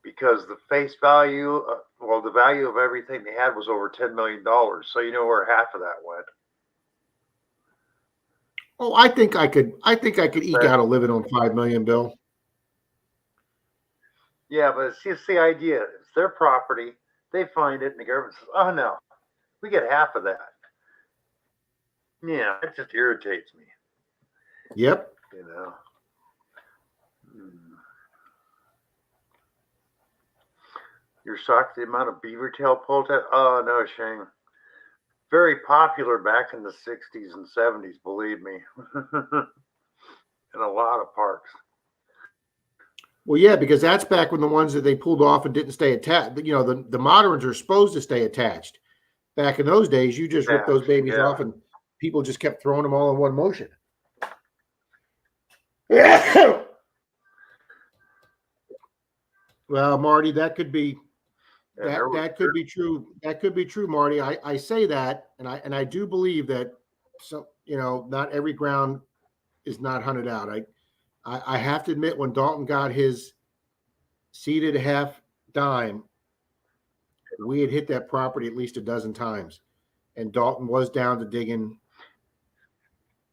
because the face value, the value of everything they had was over $10 million. So you know where half of that went. Oh, I think I could eke out a living on $5 million, Bill. Yeah, but it's the idea. It's their property. They find it, and the government says, "Oh no, we get half of that." Yeah, it just irritates me. Yep. You're shocked at the amount of beaver tail polecat? Oh no, Shane. Very popular back in the 60s and 70s, believe me. In a lot of parks. Well, yeah, because that's back when the ones that they pulled off and didn't stay attached. The moderns are supposed to stay attached. Back in those days, you just ripped those babies off and people just kept throwing them all in one motion. Well, Marty, that could be that could be true. That could be true, Marty. I say that, and I do believe that not every ground is not hunted out. I have to admit, when Dalton got his seeded half dime, we had hit that property at least a dozen times, and Dalton was down to digging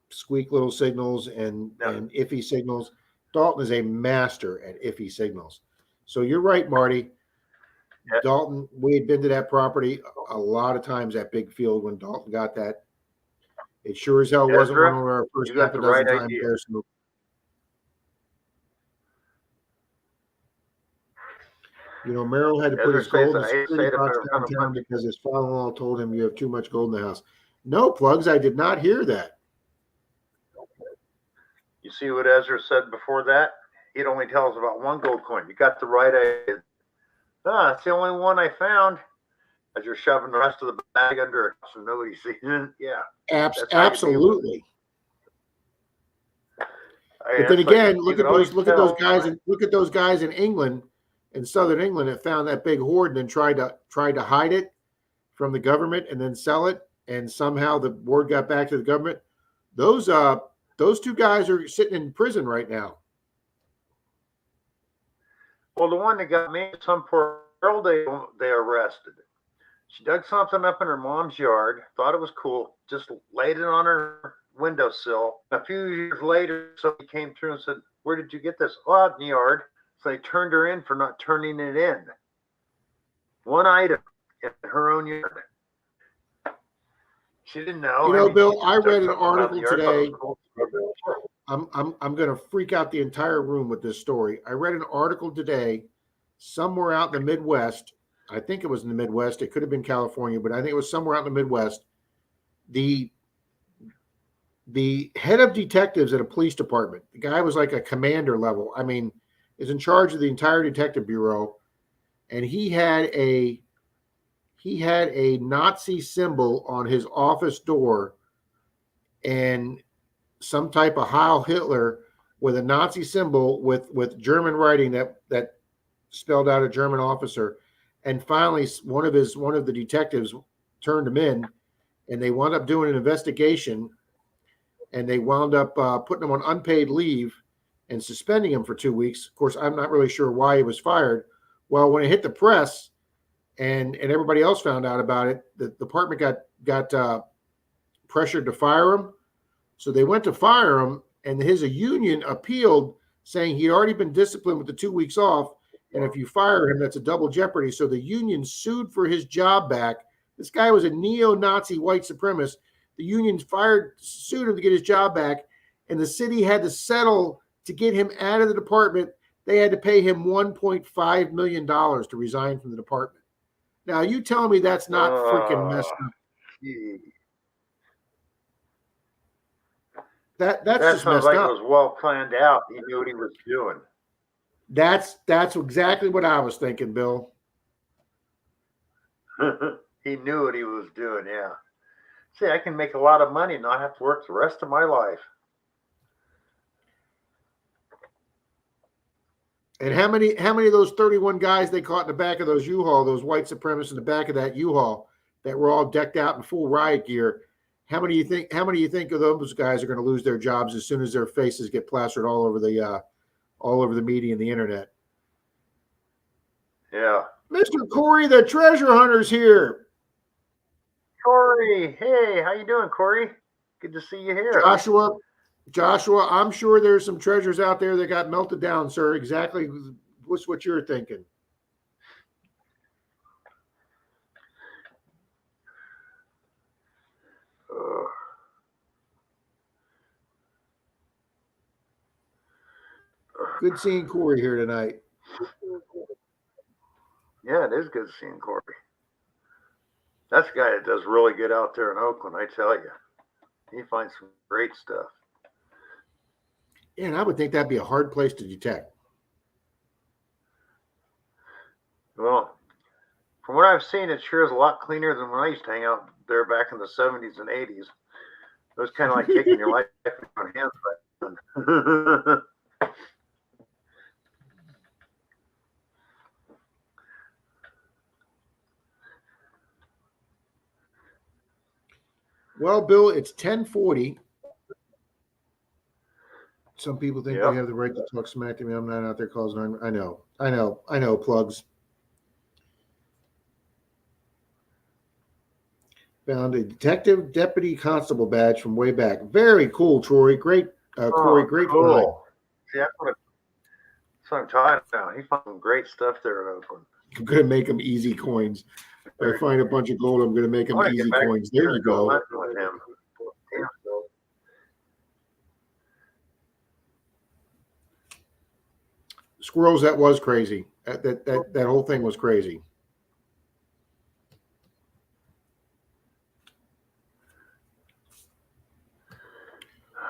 squeak little signals and iffy signals. Dalton is a master at iffy signals. So you're right, Marty. Yep. Dalton, we had been to that property a lot of times, that big field, when Dalton got that. It sure as hell wasn't one of our first half a dozen times there. So Merrill had to put his gold in the security box downtown because his father-in-law told him you have too much gold in the house. No, Plugs, I did not hear that. You see what Ezra said before that? He'd only tell us about one gold coin. You got the right idea. That's the only one I found. As you're shoving the rest of the bag under it so nobody sees it. Yeah. Absolutely. But then again, look at those guys in England, in southern England, that found that big hoard and then tried to hide it from the government and then sell it, and somehow the word got back to the government. Those 2 guys are sitting in prison right now. Well, the one that got me, some poor girl they arrested. She dug something up in her mom's yard, thought it was cool, just laid it on her windowsill. A few years later, somebody came through and said, "Where did you get this?" "Oh, out in the yard." So they turned her in for not turning it in. One item in her own yard. She didn't know. You know, Bill, she I started read an talking about article the art. I thought it today. was cool. I'm going to freak out the entire room with this story. I read an article today somewhere out in the Midwest. I think it was in the Midwest. It could have been California, but I think it was somewhere out in the Midwest. The head of detectives at a police department, the guy was like a commander level. I mean, is in charge of the entire detective bureau, and he had a Nazi symbol on his office door and some type of Heil Hitler with a Nazi symbol with German writing that spelled out a German officer. And finally, one of the detectives turned him in, and they wound up doing an investigation, and they wound up putting him on unpaid leave and suspending him for 2 weeks. Of course, I'm not really sure why he was fired. Well, when it hit the press and everybody else found out about it, the department got pressured to fire him. So they went to fire him, and his union appealed, saying he'd already been disciplined with the 2 weeks off, and if you fire him, that's a double jeopardy. So the union sued for his job back. This guy was a neo-Nazi white supremacist. The union sued him to get his job back, and the city had to settle to get him out of the department. They had to pay him $1.5 million to resign from the department. Now, you tell me that's not freaking messed up. Gee. That's That just sounds messed like up. it was well planned out. He knew what he was doing. That's exactly what I was thinking, Bill. He knew what he was doing. Yeah. See, I can make a lot of money and not have to work the rest of my life. And how many of those 31 guys they caught in the back of those U-Haul, those white supremacists in the back of that U-Haul that were all decked out in full riot gear? How many do you think of those guys are going to lose their jobs as soon as their faces get plastered all over the media and the internet? Yeah. Mr. Corey, the treasure hunter's here. Corey, hey, how you doing, Corey? Good to see you here. Joshua, I'm sure there's some treasures out there that got melted down, sir. Exactly what's what you're thinking. Good seeing Corey here tonight. Yeah, it is good seeing Corey. That's a guy that does really good out there in Oakland, I tell you. He finds some great stuff. Yeah, and I would think that'd be a hard place to detect. Well, from what I've seen, it sure is a lot cleaner than when I used to hang out there back in the 70s and 80s. It was kind of like taking your life in your hands back then. Well, Bill, it's 10:40. Some people think they have the right to talk smack to me. I'm not out there causing. I know. Plugs. Found a detective deputy constable badge from way back. Very cool, Troy. Great, Corey. Great. Cool. See, that's what I'm talking about. He found some great stuff there in Oakland. I'm gonna make them easy coins. If I find a bunch of gold, I'm gonna make them easy coins. There you go. Squirrels, that was crazy. That whole thing was crazy.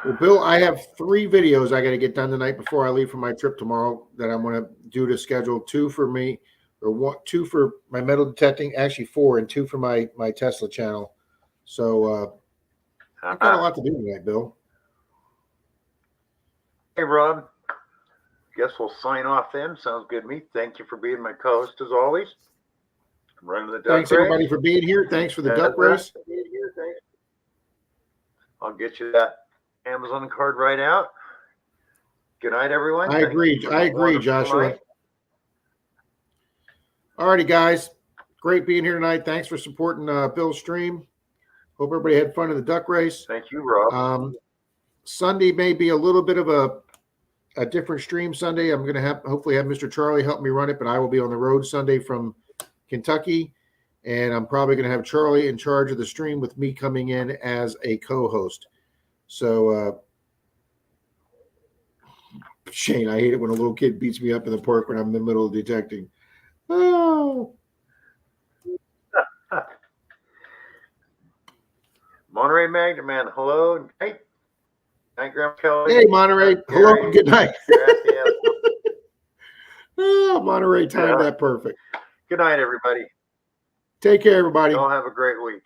Well, Bill, I have 3 videos I got to get done tonight before I leave for my trip tomorrow that I'm going to do to schedule 2 for me, or 2 for my metal detecting, actually 4, and 2 for my Tesla channel. So I've got a lot to do tonight, Bill. Hey, Rob. Guess we'll sign off then. Sounds good to me. Thank you for being my co-host as always. I'm running the duck Thanks, race. everybody, for being here. Thanks for the duck race. I'll get you that Amazon card right out. Good night, everyone. I agree, Joshua. Night. All righty, guys. Great being here tonight. Thanks for supporting Bill's stream. Hope everybody had fun in the duck race. Thank you, Rob. Sunday may be a little bit of a different stream Sunday. I'm going to hopefully have Mr. Charlie help me run it, but I will be on the road Sunday from Kentucky. And I'm probably going to have Charlie in charge of the stream with me coming in as a co-host. So, Shane, I hate it when a little kid beats me up in the park when I'm in the middle of detecting. Oh. Monterey Magnet Man, hello. Night, Grandma Kelly. Hey, Monterey. Hello. Good night. Oh, Monterey timed that perfect. Good night, everybody. Take care, everybody. Y'all have a great week.